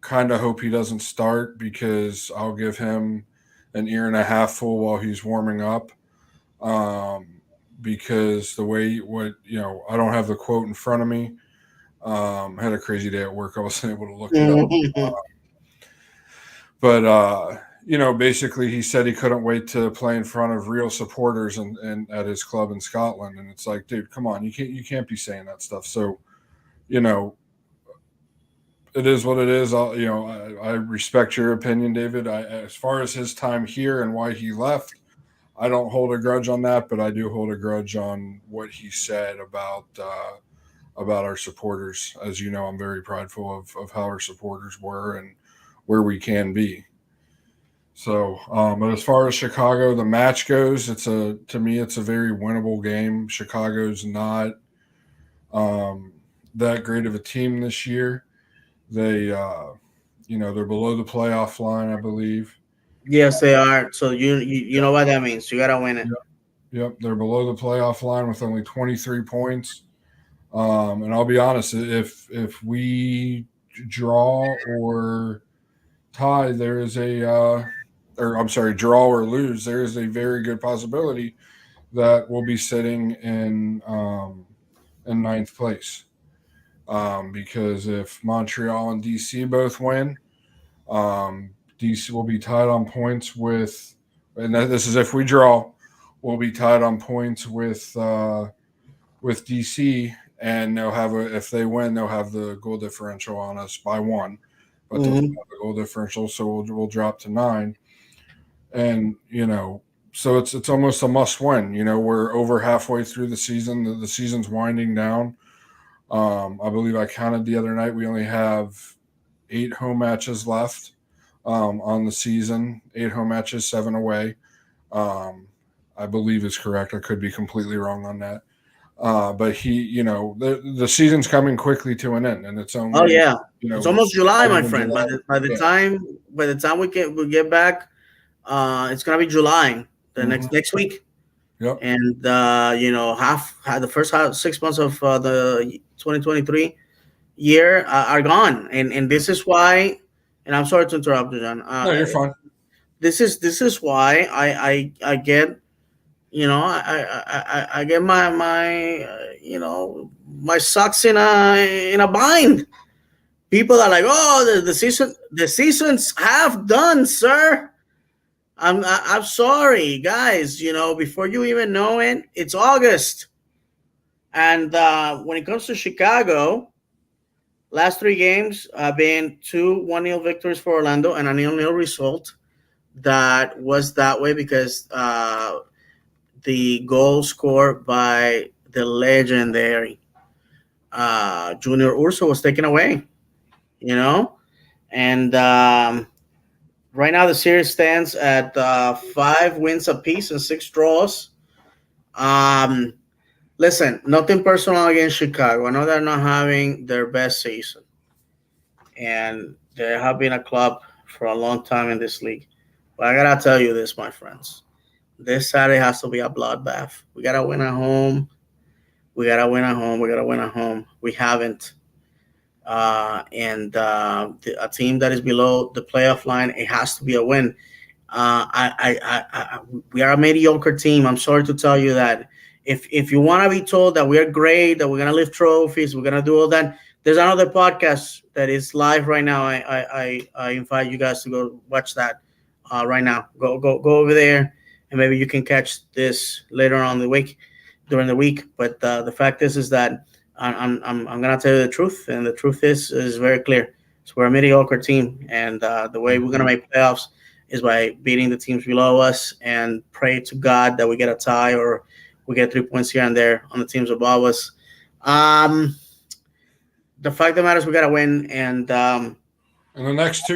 Kind of hope he doesn't start because I'll give him an ear and a half full while he's warming up. Because the way I don't have the quote in front of me. I had a crazy day at work. I wasn't able to look it up. But basically he said he couldn't wait to play in front of real supporters and at his club in Scotland. And it's like, dude, come on, you can't be saying that stuff. So, it is what it is. I respect your opinion, David. As far as his time here and why he left, I don't hold a grudge on that, but I do hold a grudge on what he said about our supporters. As you know, I'm very prideful of how our supporters were and where we can be. So, but as far as Chicago, the match goes, to me, it's a very winnable game. Chicago's not that great of a team this year. They, they're below the playoff line, I believe. Yes, they are. So you know what that means. You gotta win it. Yep, they're below the playoff line with only 23 points. And I'll be honest, if we draw or tie, there is draw or lose, there is a very good possibility that we'll be sitting in ninth place. Because if Montreal and DC both win, DC will be tied on points with, and this is if we draw, we'll be tied on points with DC, and if they win, they'll have the goal differential on us by 1, but they'll have Mhm. the goal differential, so we'll drop to 9, and so it's almost a must win. We're over halfway through the season. The season's winding down. I believe I counted the other night. We only have 8 home matches left on the season. 8 home matches, 7 away. I believe is correct. I could be completely wrong on that. But the season's coming quickly to an end, and it's Oh only yeah, it's almost July, not my even friend. July. By the time we get back, it's gonna be July the Mhm. next week, Yep. and half the first 6 months of the 2023 year are gone, and this is why. And I'm sorry to interrupt you, John. No, you're fine. This is why I get I get my socks in a bind. People are like, oh, the season's half done, sir. I'm sorry, guys. Before you even know it, it's August. And when it comes to Chicago, last 3 games have been 2 1-0 victories for Orlando and a 0-0 result. That was that way because the goal scored by the legendary Junior Urso was taken away. You know, and right now the series stands at 5 wins apiece and 6 draws. Um, Listen, nothing personal against Chicago. I know they're not having their best season, and they have been a club for a long time in this league. But I gotta tell you this, my friends. This Saturday has to be a bloodbath. We gotta win at home. We gotta win at home. We gotta win at home. We haven't. And a team that is below the playoff line, it has to be a win. We are a mediocre team. I'm sorry to tell you that. If you want to be told that we are great, that we're gonna lift trophies, we're gonna do all that, there's another podcast that is live right now. I invite you guys to go watch that right now. Go over there, and maybe you can catch this later on the week during the week. But the fact is that I'm gonna tell you the truth, and the truth is very clear. So we're a mediocre team, and the way we're gonna make playoffs is by beating the teams below us and pray to God that we get a tie or we get 3 points here and there on the teams above us. Um, the fact that matters, we gotta win, and And the next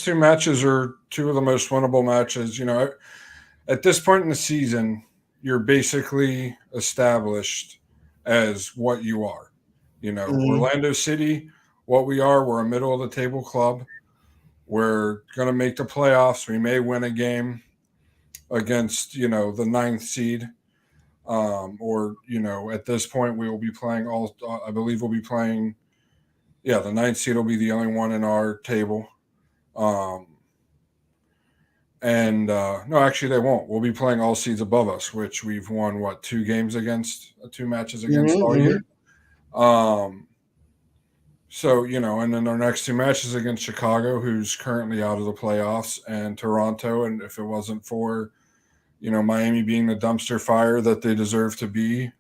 two matches are 2 of the most winnable matches. At this point in the season, you're basically established as what you are. mhm, Orlando City, what we are, we're a middle of the table club. We're going to make the playoffs. We may win a game against, the ninth seed. At this point, we will be playing I believe we'll be playing, yeah, the ninth seed will be the only one in our table. Um, And no, actually, they won't. We'll be playing all seeds above us, which we've won 2 matches against all year. mhm. Um, so and then our next 2 matches against Chicago, who's currently out of the playoffs, and Toronto. And if it wasn't for Miami being the dumpster fire that they deserve to be,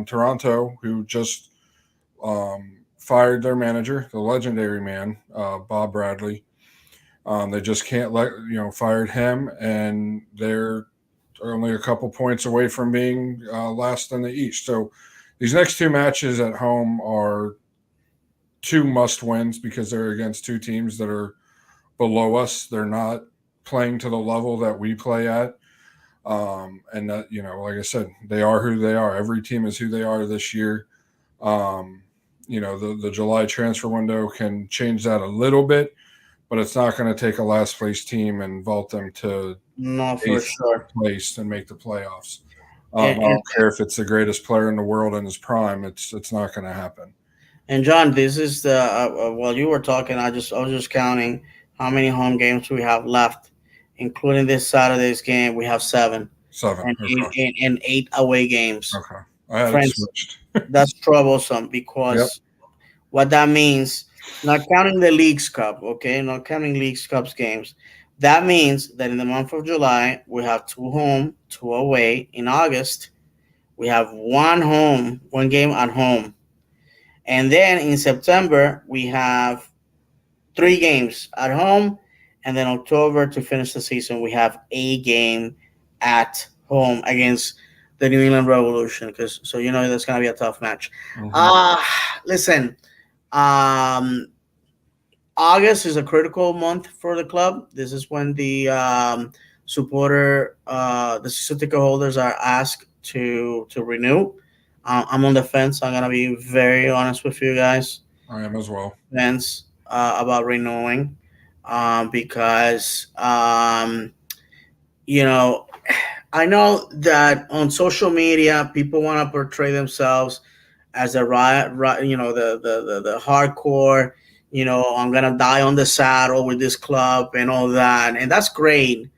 Toronto, who just fired their manager, the legendary man, Bob Bradley. They just can't fired him, and they're only a couple points away from being last in the East. So these next 2 matches at home are 2 must wins because they're against 2 teams that are below us. They're not playing to the level that we play at. And that, like I said, they are who they are. Every team is who they are this year. The July transfer window can change that a little bit, but it's not going to take a last place team and vault them to No, for 8th sure. place and make the playoffs. I And, don't care if it's the greatest player in the world in his prime. It's not going to happen. and John, this is the while you were talking, I was just counting how many home games we have left, including this Saturday's game. We have 7 7. and Okay. and 8 away games. Okay. I had it Friends, switched. that's troublesome Yep. because what that means, not counting the Leagues Cup, okay, not counting Leagues Cup's games, that means that in the month of July we have 2 home, 2 away. In August we have 1 home, 1 game at home. And then in September, we have 3 games at home. And then October to finish the season, we have a game at home against the New England Revolution. Because so that's gonna be a tough match. Mhm. Uh listen, um, August is a critical month for the club. This is when the season ticket holders are asked to renew. I'm on the fence. I'm gonna be very honest with you guys. I am as well. Fence about renewing, because you know I know that on social media people want to portray themselves as a riot, the hardcore, I'm gonna die on the saddle with this club and all that, and that's great.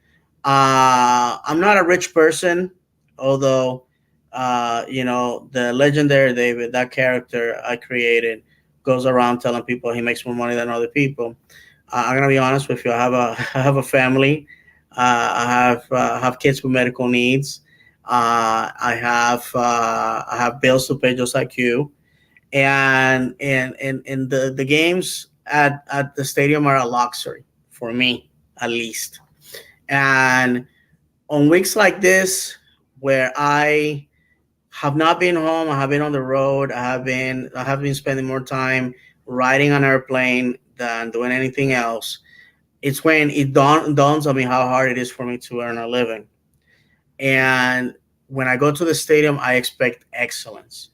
I'm not a rich person, although the legendary David, that character I created, goes around telling people he makes more money than other people. I'm gonna be honest with you. I have a family. I have kids with medical needs. I have bills to pay just like you, and the games at the stadium are a luxury for me, at least. And on weeks like this, where I have not been home, I have been on the road. I have been spending more time riding an airplane than doing anything else. It's when it dawns on me how hard it is for me to earn a living. And when I go to the stadium, I expect excellence.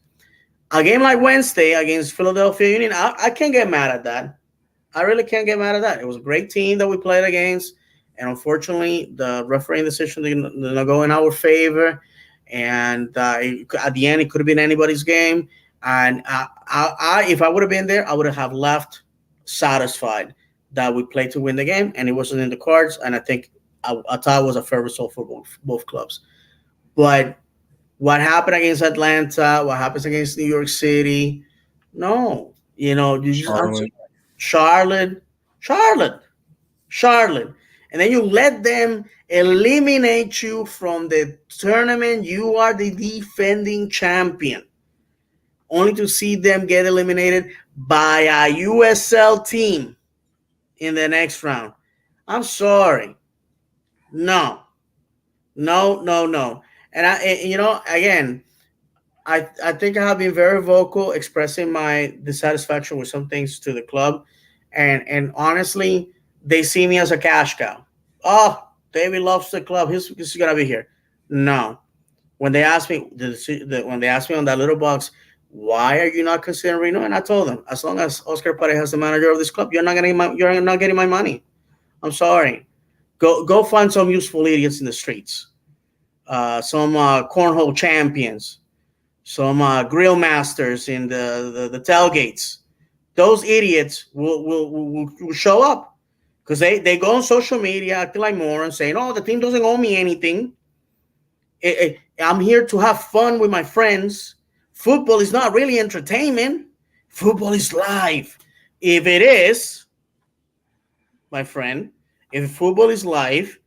A game like Wednesday against Philadelphia Union, I can't get mad at that. I really can't get mad at that. It was a great team that we played against, and unfortunately, the refereeing decision didn't go in our favor. And at the end, it could have been anybody's game. And if I would have been there, I would have left satisfied that we played to win the game, and it wasn't in the cards. And I think I thought it was a fair result for both clubs. But what happened against Atlanta? What happens against New York City? No, you just Charlotte. Charlotte, Charlotte, Charlotte, and then you let them eliminate you from the tournament. You are the defending champion, only to see them get eliminated by a USL team in the next round. I'm sorry. No, no, no, no. Again, I think I have been very vocal expressing my dissatisfaction with some things to the club, and honestly, they see me as a cash cow. Oh, David loves the club. He's gonna be here. No, when they asked me when they asked me on that little box, why are you not considering renewing? I told them, as long as Oscar Pareja is the manager of this club, you're not getting my money. I'm sorry. Go find some useful idiots in the streets. Some cornhole champions, some grill masters in the tailgates. Those idiots will show up because they go on social media acting like morons, saying, "Oh, the team doesn't owe me anything. I'm here to have fun with my friends. Football is not really entertainment. Football is life. If it is, my friend, if football is life,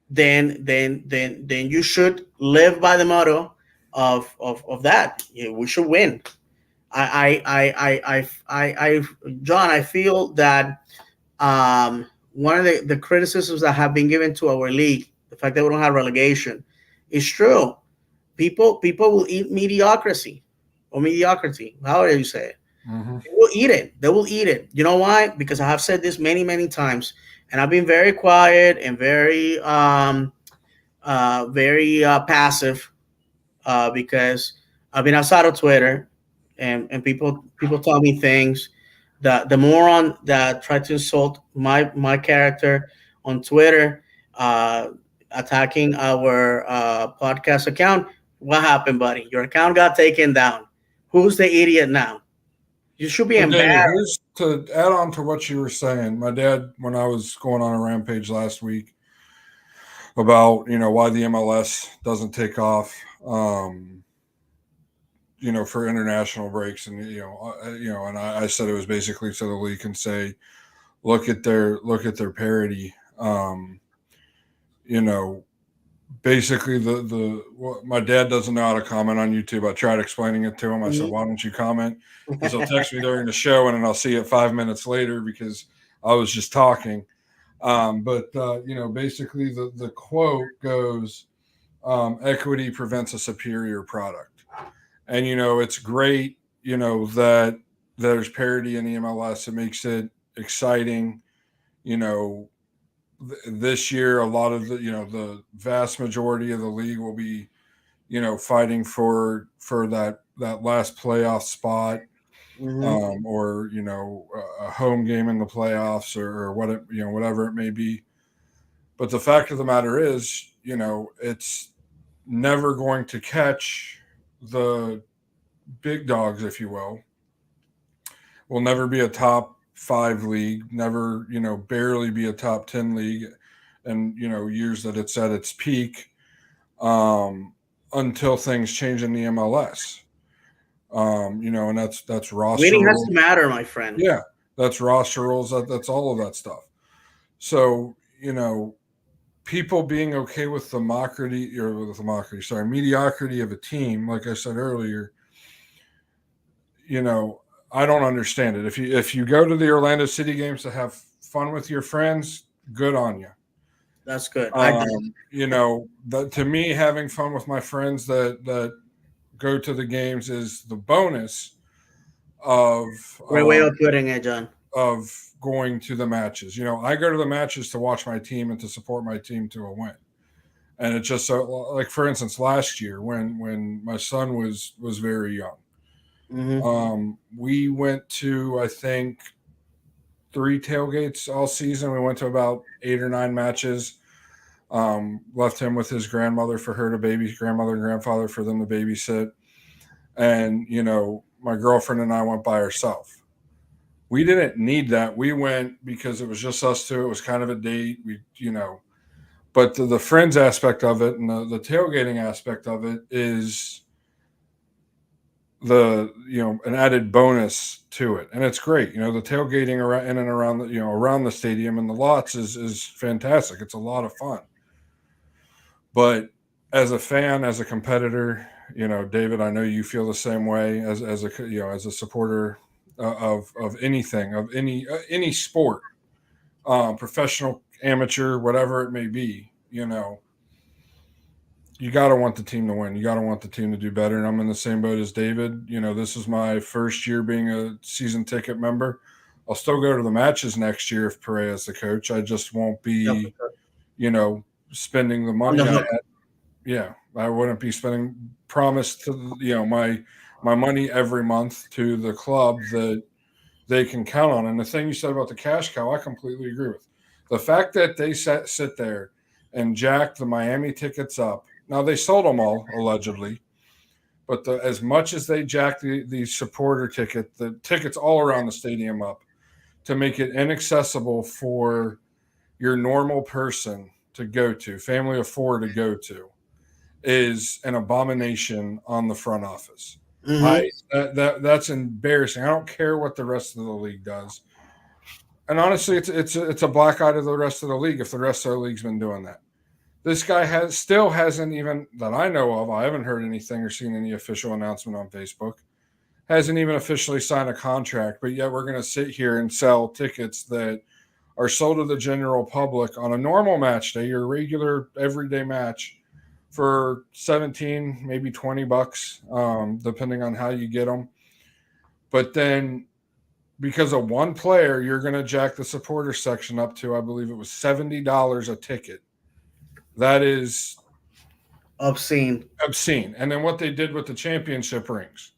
then you should live by the motto of that. Yeah, we should win. I John, I feel that one of the criticisms that have been given to our league, the fact that we don't have relegation, is true. People will eat mediocrity or mediocrity, however you say it. Hmm. They will eat it. They will eat it. You know why? Because I have said this many times, and I've been very quiet and very passive, because I've been outside of Twitter, and people tell me things. The moron that tried to insult my character on Twitter, uh, attacking our podcast account. What happened, buddy? Your account got taken down. Who's the idiot now? You should be So, David, embarrassed. here's to add on to what you were saying. My dad, when I was going on a rampage last week about why the MLS doesn't take off, for international breaks, and and I said it was basically so the league can say, look at their parity. You know, basically my dad doesn't know how to comment on YouTube. I tried explaining it to him. I said, "Why don't you comment?" Because he'll text me during the show, and then I'll see it 5 minutes later because I was just talking. Basically the quote goes, "Equity prevents a superior product," and it's great. That there's parity in the MLS. It makes it exciting. You know, this year a lot of the vast majority of the league will be fighting for that last playoff spot, or a home game in the playoffs, or whatever it may be. But the fact of the matter is, it's never going to catch the big dogs, if you will never be a top 5 league, never, barely be a top 10 league, and, years that it's at its peak, until things change in the MLS. And that's roster Winning has rules. to matter, my friend. Yeah, that's roster rules. That's all of that stuff. So, people being okay with the mediocrity of a team, like I said earlier, I don't understand it. If you go to the Orlando City games to have fun with your friends, good on you. That's good. To me, having fun with my friends that go to the games is the bonus of Great way of putting it, John. Of going to the matches. I go to the matches to watch my team and to support my team to a win. And it's just so, like, for instance, last year when my son was very young, we went to, I think, 3 tailgates all season. We went to about 8 or 9 matches. Left him with his grandmother for her to grandmother and grandfather for them to babysit. And, my girlfriend and I went by ourselves. We didn't need that. We went because it was just us two. It was kind of a date. But the friends aspect of it and the tailgating aspect of it is an added bonus to it. And it's great. The tailgating around in and around around the stadium and the lots is fantastic. It's a lot of fun. But as a fan, as a competitor, David, I know you feel the same way as a supporter of anything, of any sport, professional, amateur, whatever it may be. You got to want the team to win. You got to want the team to do better. And I'm in the same boat as David. This is my first year being a season ticket member. I'll still go to the matches next year if Perea is the coach. I just won't be, spending the money. I wouldn't be promised to, my money every month to the club that they can count on. And the thing you said about the cash cow, I completely agree with. The fact that they sit there and jack the Miami tickets up. Now, they sold them all, allegedly. But as much as they jacked the supporter ticket, the tickets all around the stadium up to make it inaccessible for your normal person to go to, family of 4 to go to, is an abomination on the front office. That's embarrassing. I don't care what the rest of the league does. And honestly, it's a black eye to the rest of the league if the rest of the league's been doing that. This guy still hasn't, even that I know of, I haven't heard anything or seen any official announcement on Facebook, hasn't even officially signed a contract, but yet we're going to sit here and sell tickets that are sold to the general public on a normal match day, your regular everyday match, for $17, maybe $20, depending on how you get them. But then because of one player, you're going to jack the supporter section up to, I believe it was $70 a ticket. That is obscene. And then what they did with the championship rings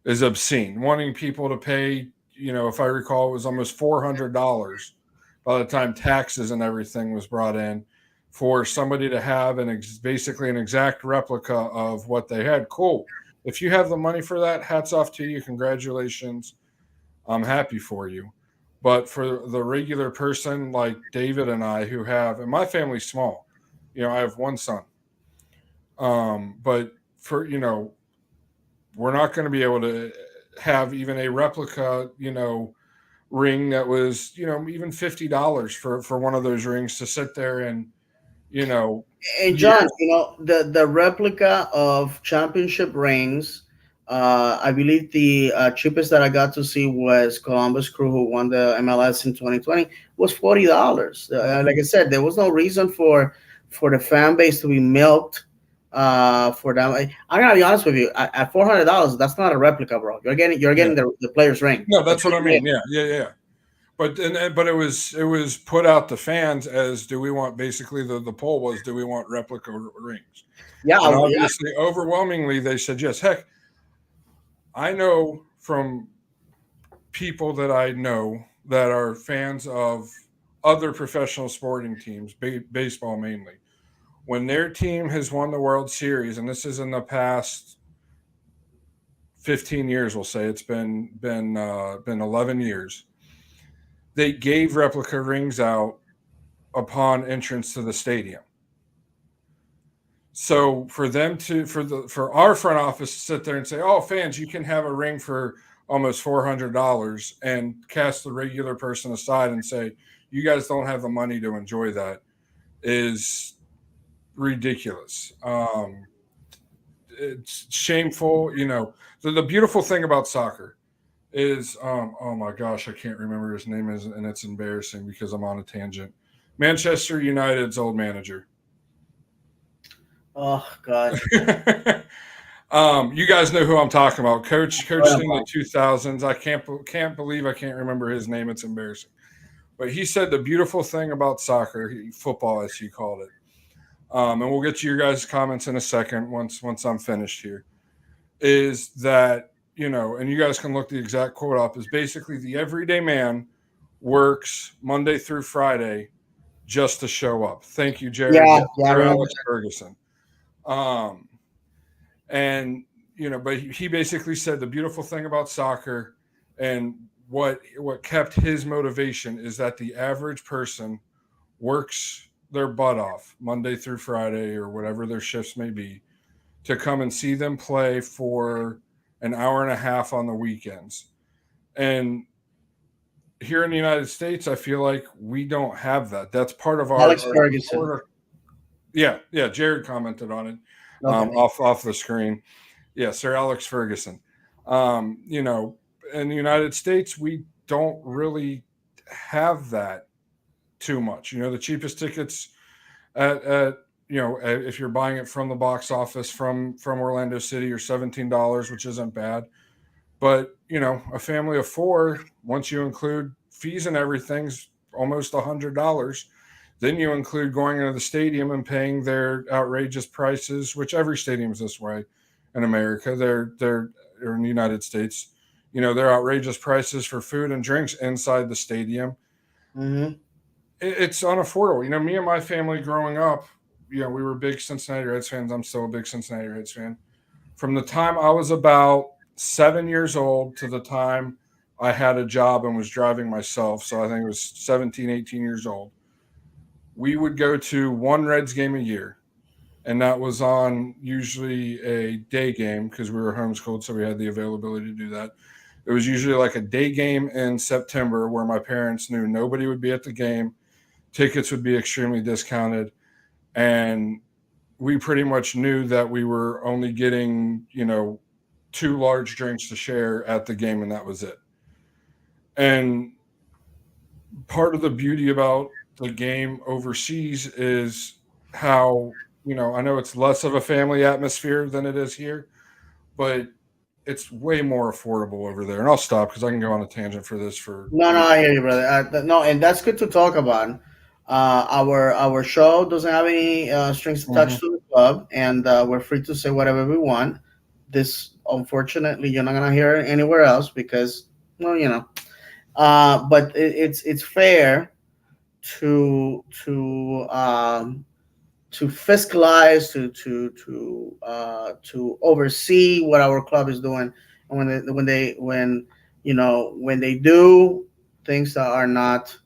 is obscene. Wanting people to pay, if I recall, it was almost $400 by the time taxes and everything was brought in for somebody to have basically an exact replica of what they had. Cool. If you have the money for that, hats off to you. Congratulations. I'm happy for you. But for the regular person like David and I who have, and my family's small, I have one son. But for, we're not going to be able to have even a replica, ring that was, even $50 for one of those rings to sit there and you know, And John, years. the replica of championship rings. I believe the cheapest that I got to see was Columbus Crew, who won the MLS in 2020, was $40. Like I said, there was no reason for the fan base to be milked for them. I'm gonna be honest with you. At $400, that's not a replica, bro. You're getting Yeah. the player's ring. No, The that's what I player's ring. mean. Yeah, yeah, yeah. But it was put out to fans as, do we want, basically the poll was, do we want replica rings? Yeah, And yeah. obviously overwhelmingly they said yes. Heck, I know from people that I know that are fans of other professional sporting teams, baseball mainly, when their team has won the World Series, and this is in the past 15 years, we'll say it's been 11 years, they gave replica rings out upon entrance to the stadium. So for them to for our front office to sit there and say, "Oh, fans, you can have a ring for almost $400," and cast the regular person aside and say, "You guys don't have the money to enjoy that," is ridiculous. It's shameful. The beautiful thing about soccer is, oh my gosh, I can't remember his name, and it's embarrassing because I'm on a tangent. Manchester United's old manager. Oh God. You guys know who I'm talking about. Coached What in the about? 2000s. I can't believe I can't remember his name. It's embarrassing. But he said the beautiful thing about soccer, football as he called it, and we'll get to your guys' comments in a second once I'm finished here, is that, and you guys can look the exact quote up, is basically the everyday man works Monday through Friday just to show up. Thank you, Jared. Yeah, Yes, yeah, I Sir remember. Alex Ferguson. Um, and but he basically said the beautiful thing about soccer, and what kept his motivation, is that the average person works their butt off Monday through Friday or whatever their shifts may be to come and see them play for an hour and a half on the weekends. And here in the United States, I feel like we don't have that. That's part of Alex our Ferguson. sort of, yeah. Jared commented on it, Okay. off the screen. Yeah, Sir Alex Ferguson. In the United States, we don't really have that too much. The cheapest tickets at if you're buying it from the box office from Orlando City, are $17, which isn't bad. But a family of four, once you include fees and everything's almost $100. Then you include going into the stadium and paying their outrageous prices, which every stadium's this way in America. They're or in the United States. Their outrageous prices for food and drinks inside the stadium. Hmm. It's unaffordable. Me and my family growing up, we were big Cincinnati Reds fans. I'm still a big Cincinnati Reds fan. From the time I was about 7 years old to the time I had a job and was driving myself, so I think it was 17, 18 years old, we would go to one Reds game a year. And that was on usually a day game because we were homeschooled, so we had the availability to do that. It was usually like a day game in September where my parents knew nobody would be at the game. Tickets would be extremely discounted. And we pretty much knew that we were only getting, two large drinks to share at the game, and that was it. And part of the beauty about the game overseas is how, I know it's less of a family atmosphere than it is here, but it's way more affordable over there. And I'll stop because I can go on a tangent for this for No, no, three. I hear you, brother. No, and that's good to talk about. Our show doesn't have any strings attached Mhm. to the club, and we're free to say whatever we want. This, unfortunately, you're not gonna hear it anywhere else because, well, but it's fair to to fiscalize, to oversee what our club is doing, and when they do things that are not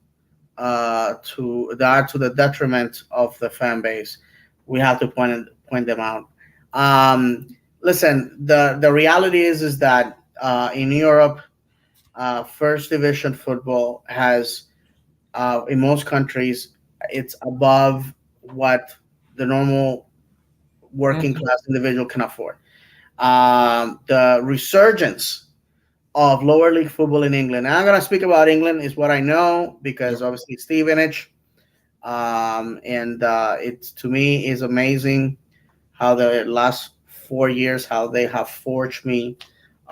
to the detriment of the fan base, we have to point them out. Listen, the reality is that in Europe, first division football has in most countries it's above what the normal working Mhm. class individual can afford. The resurgence of lower league football in England. And I'm going to speak about England is what I know because Yep. obviously Stevenage, and it to me is amazing how the last 4 years how they have forged me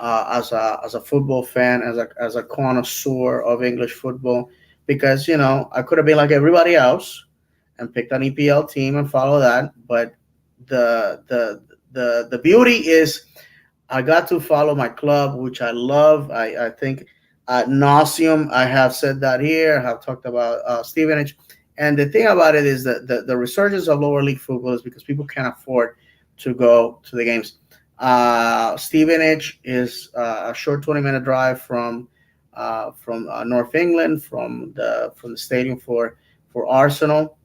as a football fan, as a connoisseur of English football. Because I could have been like everybody else and picked an EPL team and follow that, but the beauty is I got to follow my club, which I love. I think at nauseum, I have said that here. I have talked about Stevenage. And the thing about it is that the resurgence of lower league football is because people can't afford to go to the games. Stevenage is a short 20-minute drive from North England, from the stadium for Arsenal.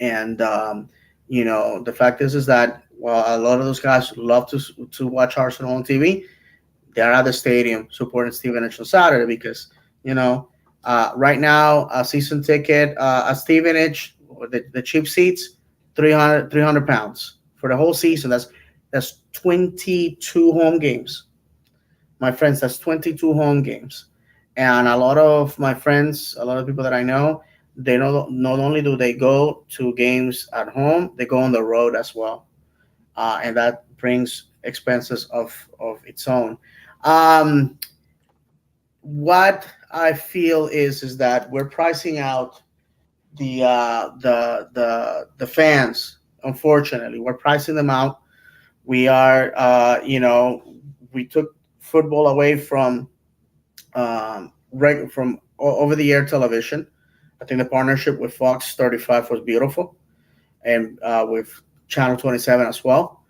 And the fact is that while a lot of those guys love to watch Arsenal on TV, they're at the stadium supporting Stevenage on Saturday because right now a season ticket at Stevenage, the cheap seats, 300 pounds for the whole season. That's 22 home games, my friends. That's 22 home games. And a lot of my friends, a lot of people that I know, they know not only do they go to games at home, they go on the road as well, and that brings expenses of its own. Um, what I feel is that we're pricing out the fans. Unfortunately, we're pricing them out. We are, we took football away from over the air television. I think the partnership with Fox 35 was beautiful, and with Channel 27 as well.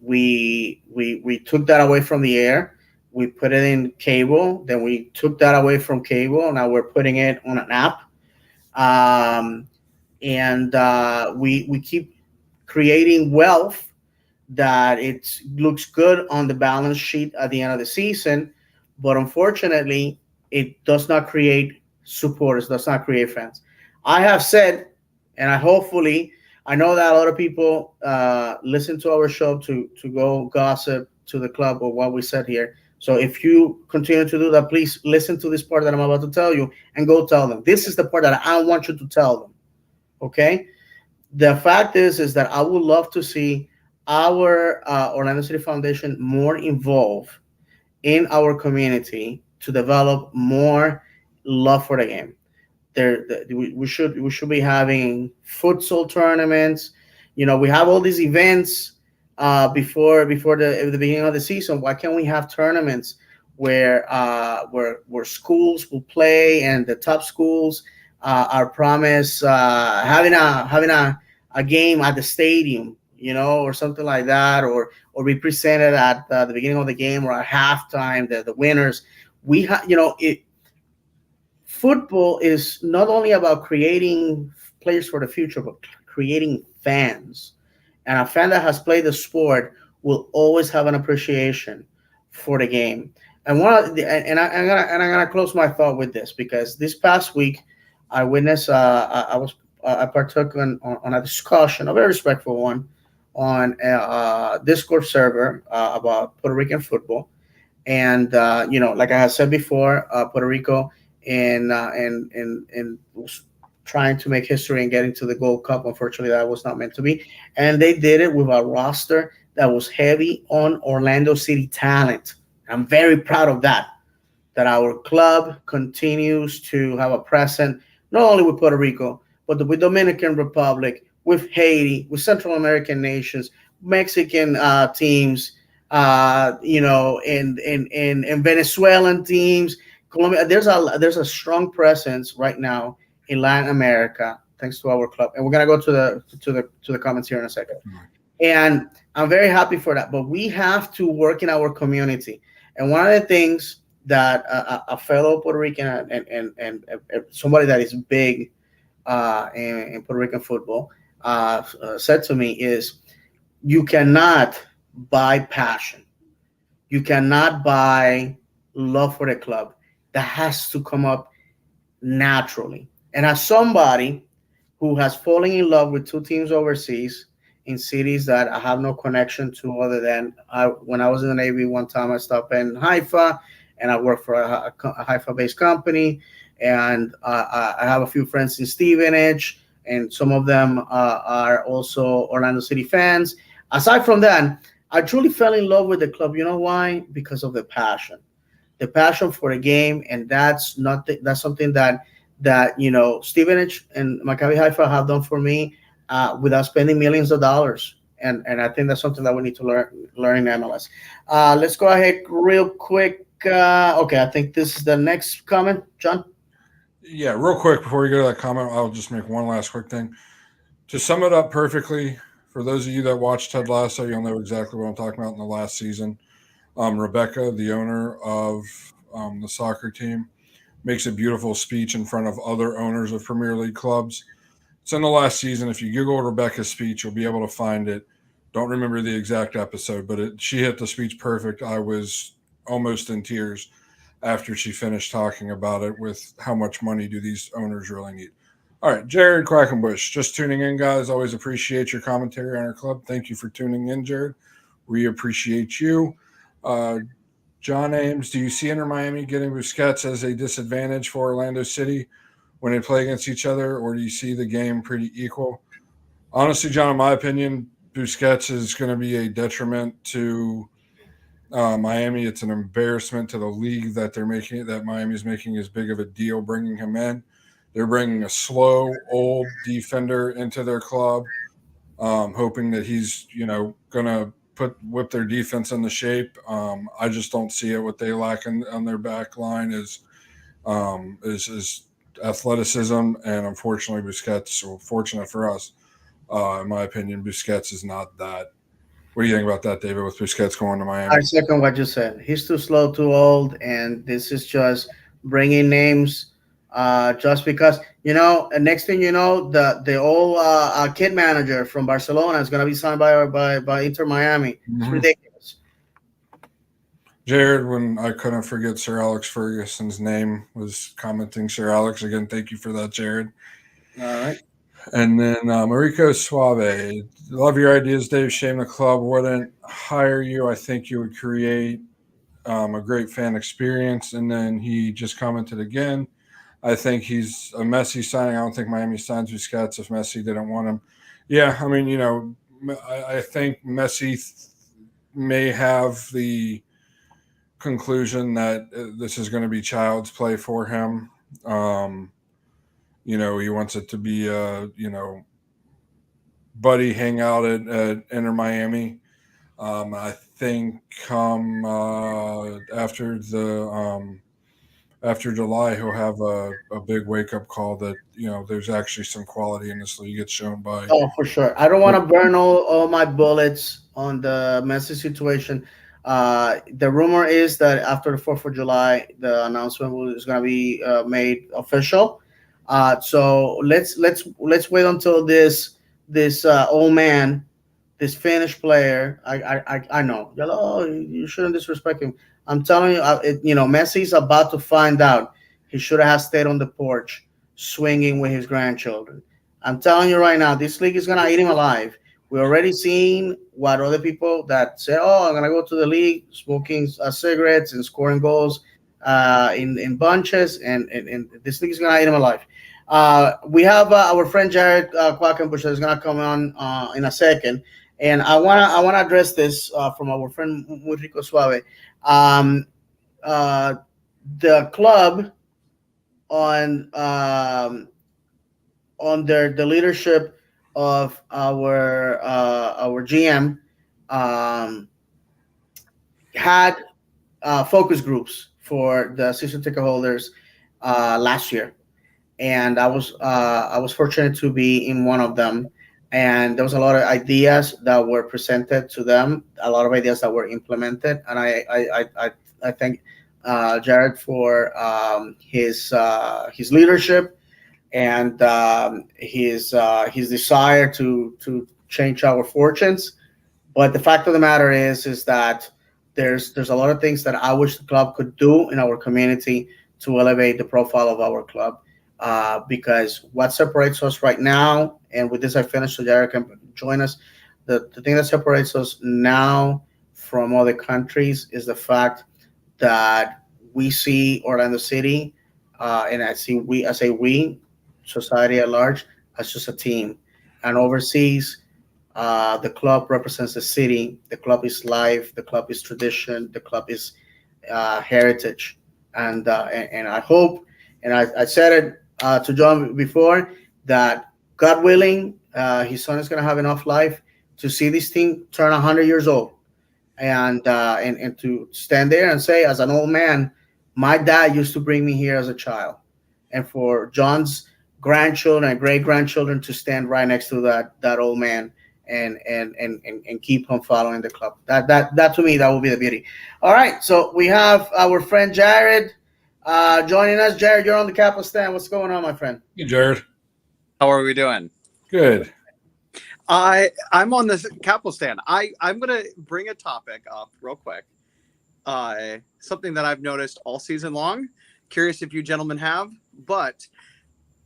We took that away from the air. We put it in cable. Then we took that away from cable. Now we're putting it on an app, um, and we keep creating wealth that it looks good on the balance sheet at the end of the season, but unfortunately, it does not create supporters, does not create fans. I have said, and I know that a lot of people listen to our show to go gossip to the club or what we said here. So if you continue to do that, please listen to this part that I'm about to tell you and go tell them. This is the part that I want you to tell them. Okay? The fact is that I would love to see our Orlando City Foundation more involved in our community to develop more love for the game. We should be having futsal tournaments. We have all these events before the beginning of the season. Why can't we have tournaments where schools will play and the top schools are promised having a game at the stadium, or something like that, or be presented at the beginning of the game or at halftime, the winners. We have, it football is not only about creating players for the future, but creating fans. And a fan that has played the sport will always have an appreciation for the game. And I'm gonna close my thought with this because this past week I witnessed I partook on a discussion, a very respectful one, on a Discord server about Puerto Rican football. And like I had said before, Puerto Rico and was trying to make history and getting to the Gold Cup. Unfortunately, that was not meant to be, and they did it with a roster that was heavy on Orlando City talent. I'm very proud of that. That our club continues to have a presence not only with Puerto Rico, but with Dominican Republic, with Haiti, with Central American nations, Mexican teams, and Venezuelan teams, Colombia. There's a strong presence right now in Latin America thanks to our club, and we're gonna go to the comments here in a second. And I'm very happy for that. But we have to work in our community, and one of the things that a fellow Puerto Rican and somebody that is big in Puerto Rican football said to me is, you cannot buy passion. You cannot buy love for the club. That has to come up naturally. And as somebody who has fallen in love with two teams overseas in cities that I have no connection to other than when I was in the Navy one time I stopped in Haifa and I worked for a Haifa-based company, and I have a few friends in Stevenage, and some of them are also Orlando City fans. Aside from that, I truly fell in love with the club. You know why? Because of the passion for the game, and that's something that Stevenage and Maccabi Haifa have done for me without spending millions of dollars. And I think that's something that we need to learn in MLS. Let's go ahead real quick. Okay, I think this is the next comment, John. Yeah, real quick before we go to that comment, I'll just make one last quick thing. To sum it up perfectly, for those of you that watched Ted Lasso, you'll know exactly what I'm talking about in the last season. Rebecca, the owner of the soccer team, makes a beautiful speech in front of other owners of Premier League clubs. It's in the last season. If you Google Rebecca's speech, you'll be able to find it. Don't remember the exact episode, but she hit the speech perfect. I was almost in tears after she finished talking about it with how much money do these owners really need. All right, Jared Quackenbush, just tuning in, guys. Always appreciate your commentary on our club. Thank you for tuning in, Jared. We appreciate you. John Ames, do you see Inter Miami getting Busquets as a disadvantage for Orlando City when they play against each other, or do you see the game pretty equal? Honestly, John, in my opinion, Busquets is going to be a detriment to Miami. It's an embarrassment to the league that Miami's making as big of a deal bringing him in. They're bringing a slow, old defender into their club, hoping that he's, going to whip their defense into shape. I just don't see it. What they lack on their back line is athleticism, and unfortunately, Busquets. Well, fortunate for us, in my opinion, Busquets is not that. What do you think about that, David? With Busquets going to Miami? I second what you said. He's too slow, too old, and this is just bringing names. Just because and next thing you know, the old kid manager from Barcelona is going to be signed by Inter Miami. It's ridiculous. Jared, when I couldn't forget Sir Alex Ferguson's name, was commenting Sir Alex again. Thank you for that, Jared. All right. And then Mariko Suave, love your ideas, Dave. Shame the club wouldn't hire you. I think you would create a great fan experience. And then he just commented again. I think he's a Messi signing. I don't think Miami signs Busquets if Messi didn't want him. Yeah, I mean, I think Messi may have the conclusion that this is going to be child's play for him. He wants it to be buddy hangout at Inter Miami. I think after July, he'll have a big wake up call that there's actually some quality in this league. It's shown by. Oh, for sure. I don't want to burn all my bullets on the Messi situation. The rumor is that after the 4th of July, the announcement is going to be made official. So let's wait until this old man, this Finnish player. I know. Oh, you shouldn't disrespect him. I'm telling you, Messi's about to find out he should have stayed on the porch swinging with his grandchildren. I'm telling you right now, this league is gonna eat him alive. We're already seeing what other people that say, "Oh, I'm gonna go to the league, smoking cigarettes and scoring goals in bunches," and this league is gonna eat him alive. We have our friend Jared Quackenbush that's gonna come on in a second, and I wanna address this from our friend Murico Suave. The club under the leadership of our GM had focus groups for the season ticket holders last year, and I was fortunate to be in one of them. And there was a lot of ideas that were presented to them, a lot of ideas that were implemented, and I thank Jared for his leadership and his desire to change our fortunes. But the fact of the matter is that there's a lot of things that I wish the club could do in our community to elevate the profile of our club. because what separates us right now, and with this I finish so Jared can join us. The thing that separates us now from other countries is the fact that we see Orlando City, and I say we, society at large, as just a team. And overseas, the club represents the city. The club is life. The club is tradition. The club is heritage. And I hope, and I said it to John before, that God willing, his son is going to have enough life to see this thing turn 100 years old, and to stand there and say, as an old man, my dad used to bring me here as a child, and for John's grandchildren and great grandchildren to stand right next to that old man, and keep on following the club. That to me, that would be the beauty. All right, so we have our friend Jared joining us. Jared, you're on the Capital Stand. What's going on, my friend? Hey, Jared. How are we doing? Good. I'm on the Capital Stand. I'm gonna bring a topic up real quick. Something that I've noticed all season long. Curious if you gentlemen have, but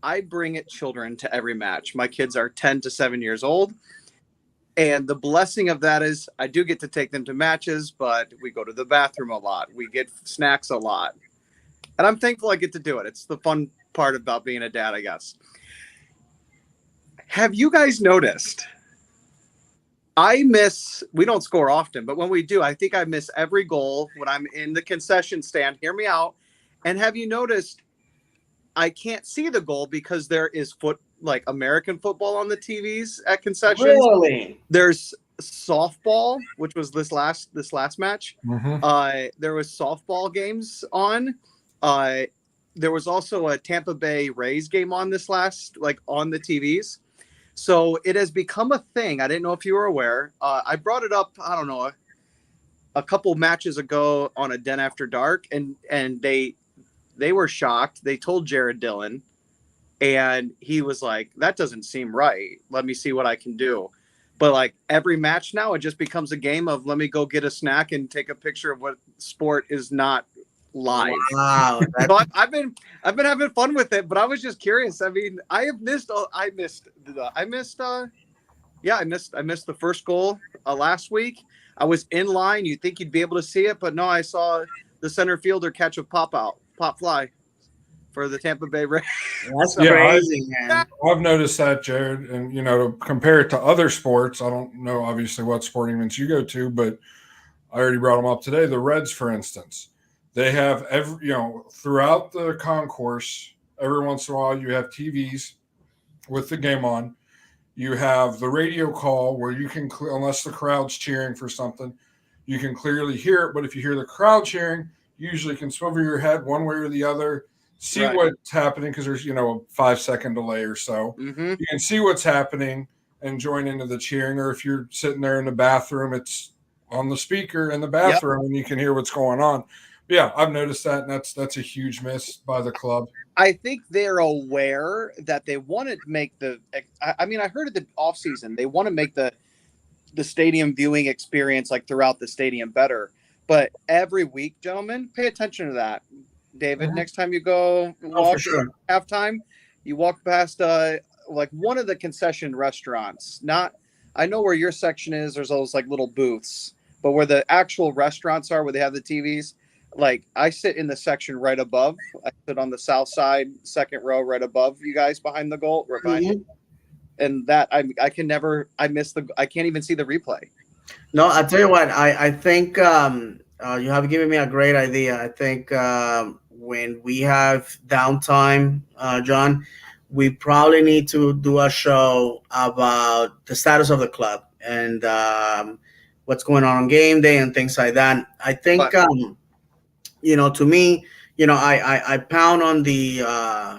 I bring children to every match. My kids are 10 to 7 years old. And the blessing of that is I do get to take them to matches, but we go to the bathroom a lot. We get snacks a lot. And I'm thankful I get to do it. It's the fun part about being a dad, I guess. Have you guys noticed? We don't score often, but when we do, I think I miss every goal when I'm in the concession stand. Hear me out. And have you noticed I can't see the goal because there is American football on the TVs at concessions? Really? There's softball, which was this last match. Mm-hmm. There was softball games on. There was also a Tampa Bay Rays game on this on the TVs. So it has become a thing. I didn't know if you were aware. I brought it up, I don't know, a couple matches ago on a Den After Dark, and they were shocked. They told Jared Dillon, and he was like, that doesn't seem right. Let me see what I can do. But every match now, it just becomes a game of let me go get a snack and take a picture of what sport is not live. Wow. So I've been having fun with it, but I was just curious. I mean, I missed the first goal last week. I was in line. You'd think you'd be able to see it, but no, I saw the center fielder catch a pop fly for the Tampa Bay Rays. That's crazy, man. I've noticed that, Jared, and to compare it to other sports, I don't know obviously what sporting events you go to, but I already brought them up today. The Reds, for instance, they have throughout the concourse, every once in a while you have TVs with the game on. You have the radio call where you can, unless the crowd's cheering for something, you can clearly hear it. But if you hear the crowd cheering, you usually can swivel your head one way or the other, see Right. what's happening, because there's, a 5-second delay or so. Mm-hmm. You can see what's happening and join into the cheering. Or if you're sitting there in the bathroom, it's on the speaker in the bathroom and you can hear what's going on. But yeah, I've noticed that, and that's a huge miss by the club. I think they're aware that they want to make I heard at the offseason, they want to make the stadium viewing experience throughout the stadium better. But every week, gentlemen, pay attention to that. David, next time you go walk halftime, you walk past one of the concession restaurants. I know where your section is. There's those little booths, but where the actual restaurants are, where they have the TVs. I sit in the section right above. I sit on the south side, second row, right above you guys behind the goal, right behind you. And that I can't even see the replay. No, I'll tell you what, I think you have given me a great idea. I think when we have downtime, John, we probably need to do a show about the status of the club and what's going on game day and things like that. I think, to me, I pound on the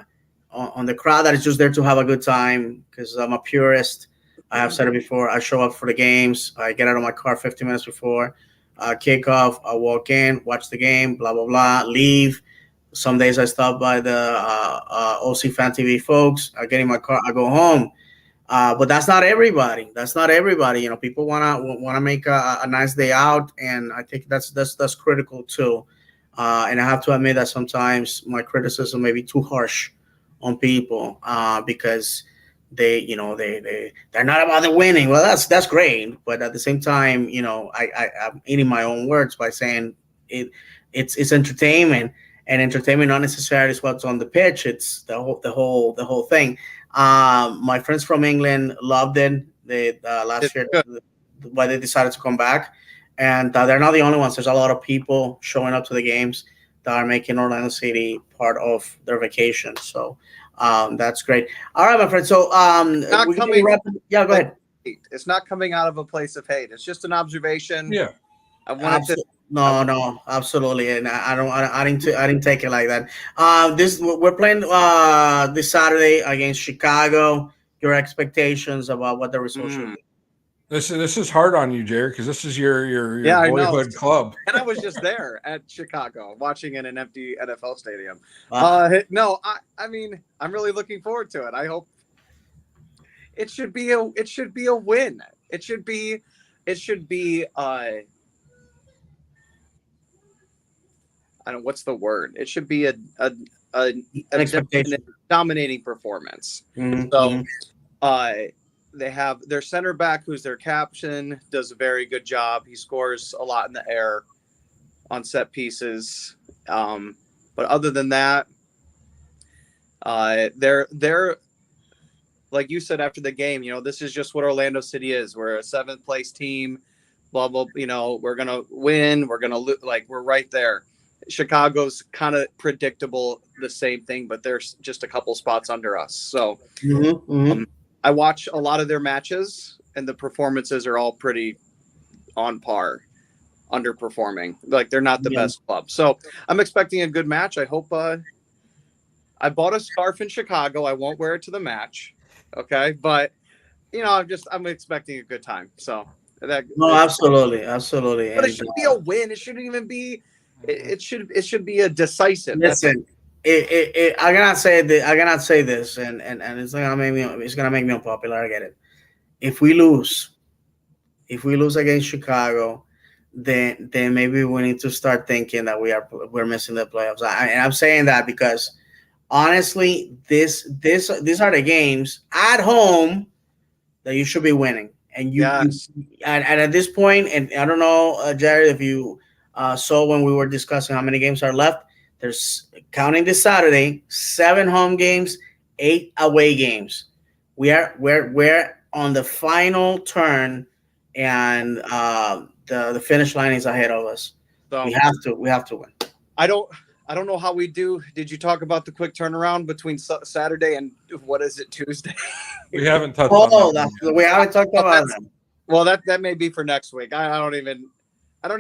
crowd that is just there to have a good time, because I'm a purist. I have said it before. I show up for the games. I get out of my car 15 minutes before kickoff. I walk in, watch the game, blah, blah, blah, leave. Some days I stop by the OC Fan TV folks. I get in my car. I go home. But that's not everybody. People wanna make a nice day out, and I think that's critical too. And I have to admit that sometimes my criticism may be too harsh on people because they're not about the winning. Well, that's great, but at the same time, I'm eating my own words by saying it. It's entertainment, and entertainment not necessarily is what's on the pitch. It's the whole thing. My friends from England loved it. They last It's year good. why they decided to come back, and they're not the only ones. There's a lot of people showing up to the games that are making Orlando City part of their vacation. So that's great. All right, my friend. So Not coming. yeah, go ahead. It's not coming out of a place of hate. It's just an observation. Yeah. I wanted to. No, absolutely, and I didn't take it like that. This we're playing this Saturday against Chicago. Your expectations about what the result should be? This is hard on you, Jared, because this is your Yeah, I know. boyhood club. And I was just there at Chicago watching in an empty NFL stadium. No, I mean, I'm really looking forward to it. I hope it should be a win. It should be I don't know what's the word. It should be An expectation. dominating performance. Mhm, So mhm. they have their center back, who's their captain, does a very good job. He scores a lot in the air on set pieces. But other than that, they're like you said after the game, this is just what Orlando City is. We're a 7th place team, blah, blah, we're going to win. We're going to we're right there. Chicago's kind of predictable, the same thing, but they're just a couple spots under us. So I watch a lot of their matches, and the performances are all pretty on par, underperforming. Like they're not the best club. So I'm expecting a good match. I hope. I bought a scarf in Chicago. I won't wear it to the match. Okay, but I'm expecting a good time. So absolutely. But it should be a win. It shouldn't even be. It should be a decisive. Listen, I cannot say this, and it's gonna make me unpopular. I get it. If we lose against Chicago, then maybe we need to start thinking that we're missing the playoffs. And I'm saying that because honestly, these are the games at home that you should be winning, and and at this point, and I don't know, Jared, if you saw when we were discussing how many games are left. There's, counting this Saturday, 7 home games, 8 away games. We're on the final turn, and the finish line is ahead of us. So we have to win. I don't know how we do. Did you talk about the quick turnaround between Saturday and what is it, Tuesday? We haven't touched. We haven't talked about that. Well, that may be for next week. I don't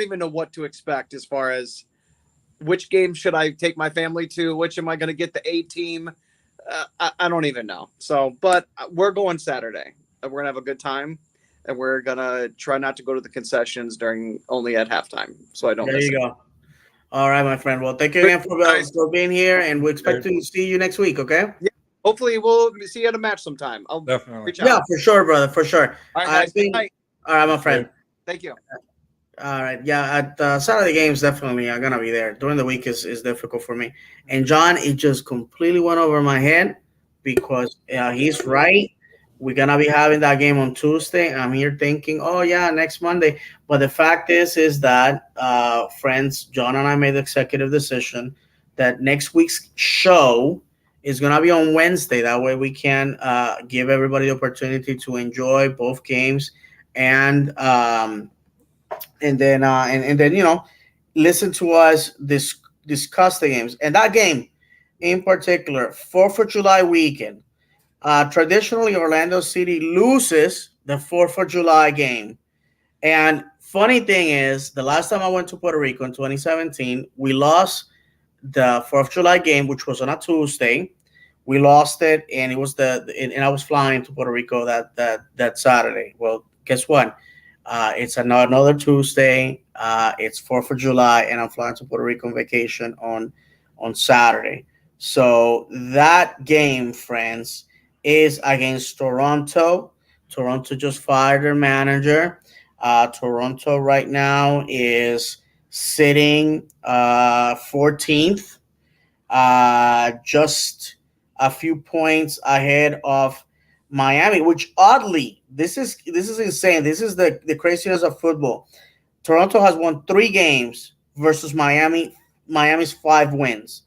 even know what to expect as far as which game should I take my family to? Which am I going to get the A team? I don't even know. So, but we're going Saturday. We're going to have a good time, and we're going to try not to go to the concessions only at halftime. So I don't. There you go. All right, my friend. Well, thank you again for being here, and we expect to see you next week. Okay. Yeah. Hopefully, we'll see you at a match sometime. I'll definitely reach out. Yeah, for sure, brother. For sure. All right, all right, my friend. Thank you. All right. Yeah, at Saturday games, definitely I'm gonna be there. During the week is difficult for me. And John, it just completely went over my head because he's right. We're gonna be having that game on Tuesday. I'm here thinking, oh yeah, next Monday. But the fact is that friends, John and I made the executive decision that next week's show is gonna be on Wednesday. That way we can give everybody the opportunity to enjoy both games and then listen to us discuss the games. And that game in particular, 4th of July weekend. Traditionally, Orlando City loses the 4th of July game. And funny thing is, the last time I went to Puerto Rico in 2017, we lost the 4th of July game, which was on a Tuesday. We lost it, and it was and I was flying to Puerto Rico that Saturday. Well, guess what? It's another Tuesday. It's 4th of July, and I'm flying to Puerto Rico on vacation on Saturday. So that game, friends, is against Toronto. Toronto just fired their manager. Toronto right now is sitting 14th, just a few points ahead of Miami, which oddly, this is insane. This is the craziness of football. Toronto has won 3 games versus Miami. Miami's 5 wins.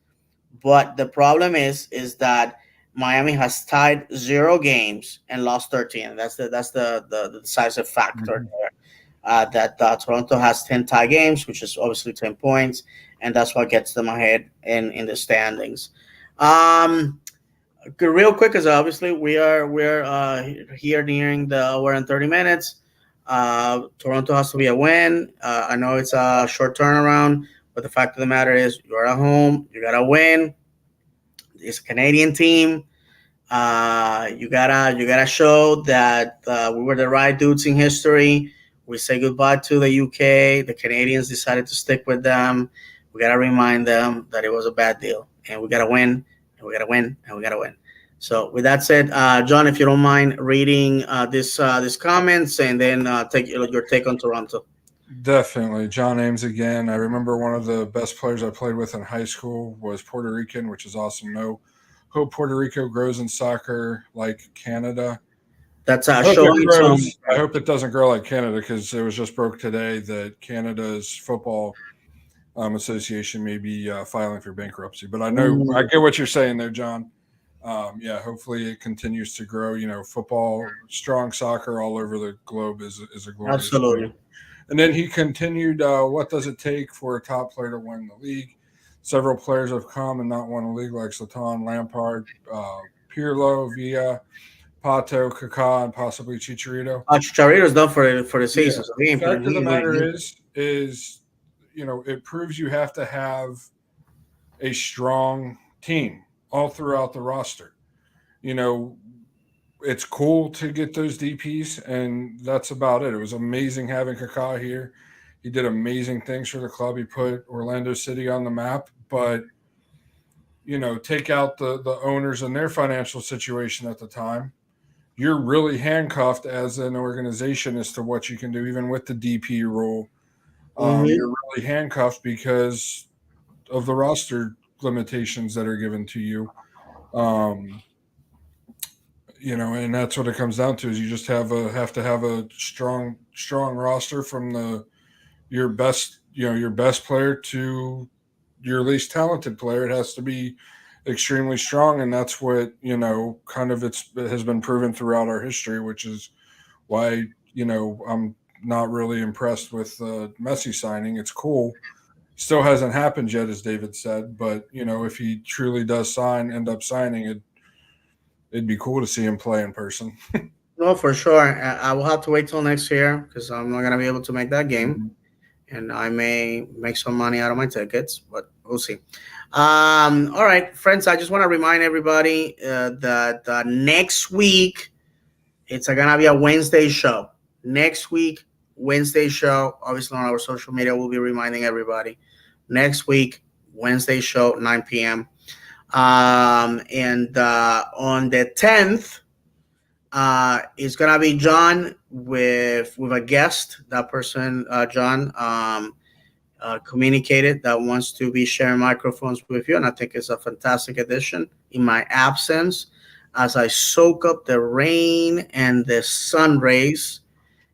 But the problem is that Miami has tied 0 games and lost 13. That's the decisive factor there. That Toronto has 10 tie games, which is obviously 10 points, and that's what gets them ahead in the standings. Um, Real quick, because obviously we're here nearing the hour and 30 minutes. Toronto has to be a win. I know it's a short turnaround, but the fact of the matter is you're at home. You gotta win. It's a Canadian team. You gotta show that we were the right dudes in history. We say goodbye to the UK. The Canadians decided to stick with them. We gotta remind them that it was a bad deal, and we gotta win, and we gotta win, and we gotta win. So, with that said, John, if you don't mind reading this comments, and then take your take on Toronto. Definitely. John Ames again. I remember one of the best players I played with in high school was Puerto Rican, which is awesome. No, hope Puerto Rico grows in soccer like Canada. That's I hope showing it some. grows. I hope it doesn't grow like Canada, because it was just broke today that Canada's football association may be filing for bankruptcy. But I get what you're saying there, John. Yeah, hopefully it continues to grow. You know, football, strong soccer all over the globe is a glorious Absolutely. thing. And then he continued, what does it take for a top player to win the league? Several players have come and not won a league, like Zlatan, Lampard, Pirlo, Villa, Pato, Kaká, and possibly Chicharito. Chicharito's done for the season. So The fact of the matter is, you know, it proves you have to have a strong team all throughout the roster. You know, it's cool to get those DPs, and that's about it. It was amazing having Kaká here. He did amazing things for the club. He put Orlando City on the map, but you know, take out the owners and their financial situation at the time, you're really handcuffed as an organization as to what you can do, even with the DP rule. You're really handcuffed because of the roster limitations that are given to you. You know, and that's what it comes down to, is you just have to have a strong roster from your best player to your least talented player. It has to be extremely strong, and that's what, you know, kind of it has been proven throughout our history, which is why, you know, I'm not really impressed with Messi signing. It's cool. Still hasn't happened yet, as David said, but you know, if he truly does end up signing it, it'd be cool to see him play in person. No, for sure. I will have to wait till next year because I'm not gonna be able to make that game, and I may make some money out of my tickets, but we'll see. All right, friends. I just want to remind everybody that next week it's gonna be a Wednesday show. Next week, Wednesday show. Obviously, on our social media, we'll be reminding everybody. Next week, Wednesday show, 9 p.m. And on the 10th, it's gonna be John with a guest. That person, John, communicated that wants to be sharing microphones with you, and I think it's a fantastic addition in my absence as I soak up the rain and the sun rays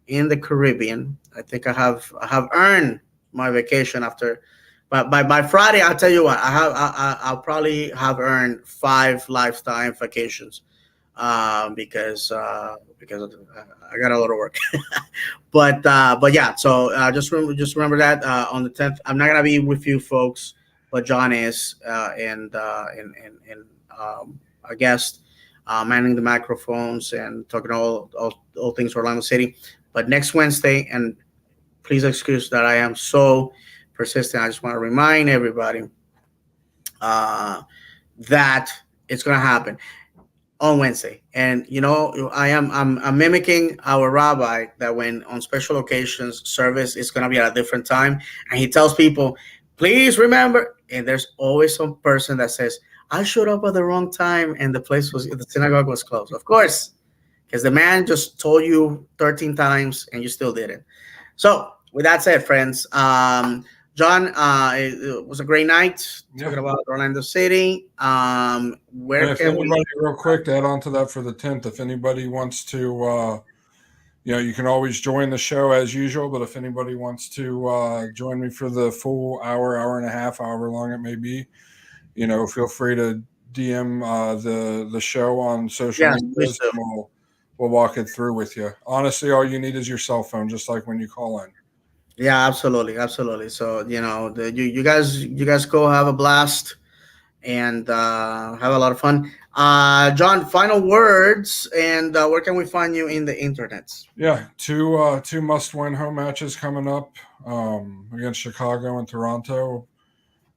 in the Caribbean. I think I have earned my vacation after. But by Friday, I'll tell you what, I'll probably have earned 5 lifetime vacations, because I got a lot of work. but yeah, so just remember that on the 10th, I'm not gonna be with you folks, but John is, and a guest, manning the microphones and talking all things Orlando City. But next Wednesday, and please excuse that I am so persistent. I just want to remind everybody that it's going to happen on Wednesday. And you know, I'm mimicking our rabbi that when on special occasions service is going to be at a different time, and he tells people, please remember. And there's always some person that says, I showed up at the wrong time and the synagogue was closed. Of course, because the man just told you 13 times and you still didn't. So with that said, friends, John, it was a great night Yeah. talking about Orlando City. Where And if can we? anybody, real quick, to add on to that for the 10th, if anybody wants to, you can always join the show as usual. But if anybody wants to join me for the full hour, hour and a half, however long it may be, feel free to DM the show on social Yes, media, please do. and we'll walk it through with you. Honestly, all you need is your cell phone, just like when you call in. Yeah, absolutely, absolutely. So you guys go have a blast and have a lot of fun. John, final words, and where can we find you in the internet? Yeah, two must-win home matches coming up against Chicago and Toronto.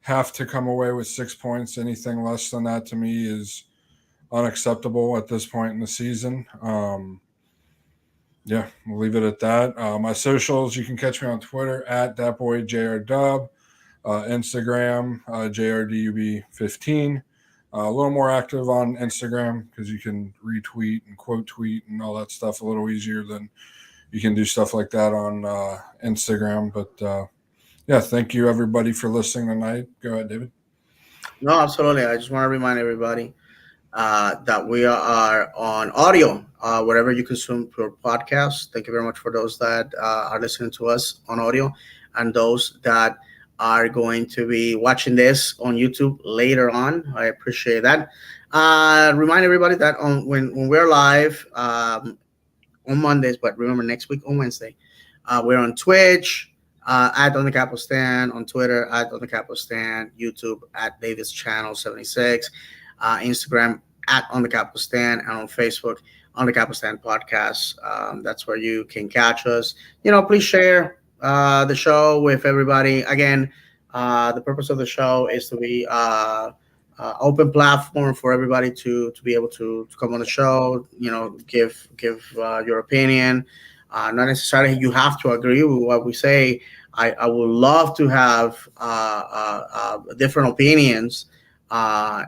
Have to come away with 6 points. Anything less than that to me is unacceptable at this point in the season. Yeah, we'll leave it at that. My socials, you can catch me on Twitter at thatboyjrdub, Instagram, JRDUB15. A little more active on Instagram because you can retweet and quote tweet and all that stuff a little easier than you can do stuff like that on Instagram. But yeah, thank you everybody for listening tonight. Go ahead, David. No, absolutely. I just want to remind everybody that we are on audio wherever you consume your podcast. Thank you very much for those that are listening to us on audio, and those that are going to be watching this on YouTube later on. I appreciate that. Remind everybody that when we're live on Mondays, but remember next week on Wednesday, we're on Twitch. At On the Capostan, on Twitter at On the Capostan, YouTube at Davis Channel 76, Instagram at On the Capostan, and on Facebook On the Capostan Podcast. That's where you can catch us. Please share the show with everybody. Again, the purpose of the show is to be open platform for everybody to be able to come on the show. Give your opinion. Not necessarily you have to agree with what we say. I would love to have different opinions on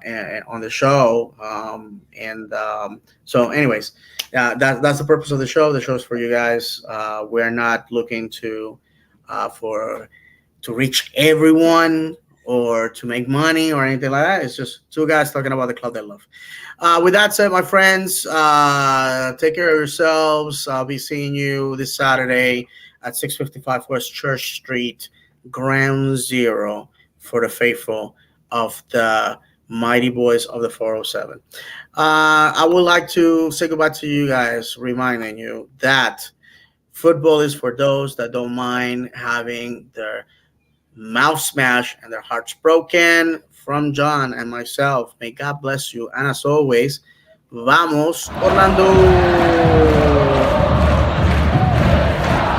the show. So, anyways, that's the purpose of the show. The show is for you guys. We're not looking to reach everyone or to make money or anything like that. It's just two guys talking about the club they love. With that said, my friends, take care of yourselves. I'll be seeing you this Saturday at 655 West Church Street, Ground Zero, for the faithful of the Mighty Boys of the 407. I would like to say goodbye to you guys, reminding you that football is for those that don't mind having their mouth smashed and their hearts broken. From John and myself, may God bless you. And as always, vamos, Orlando!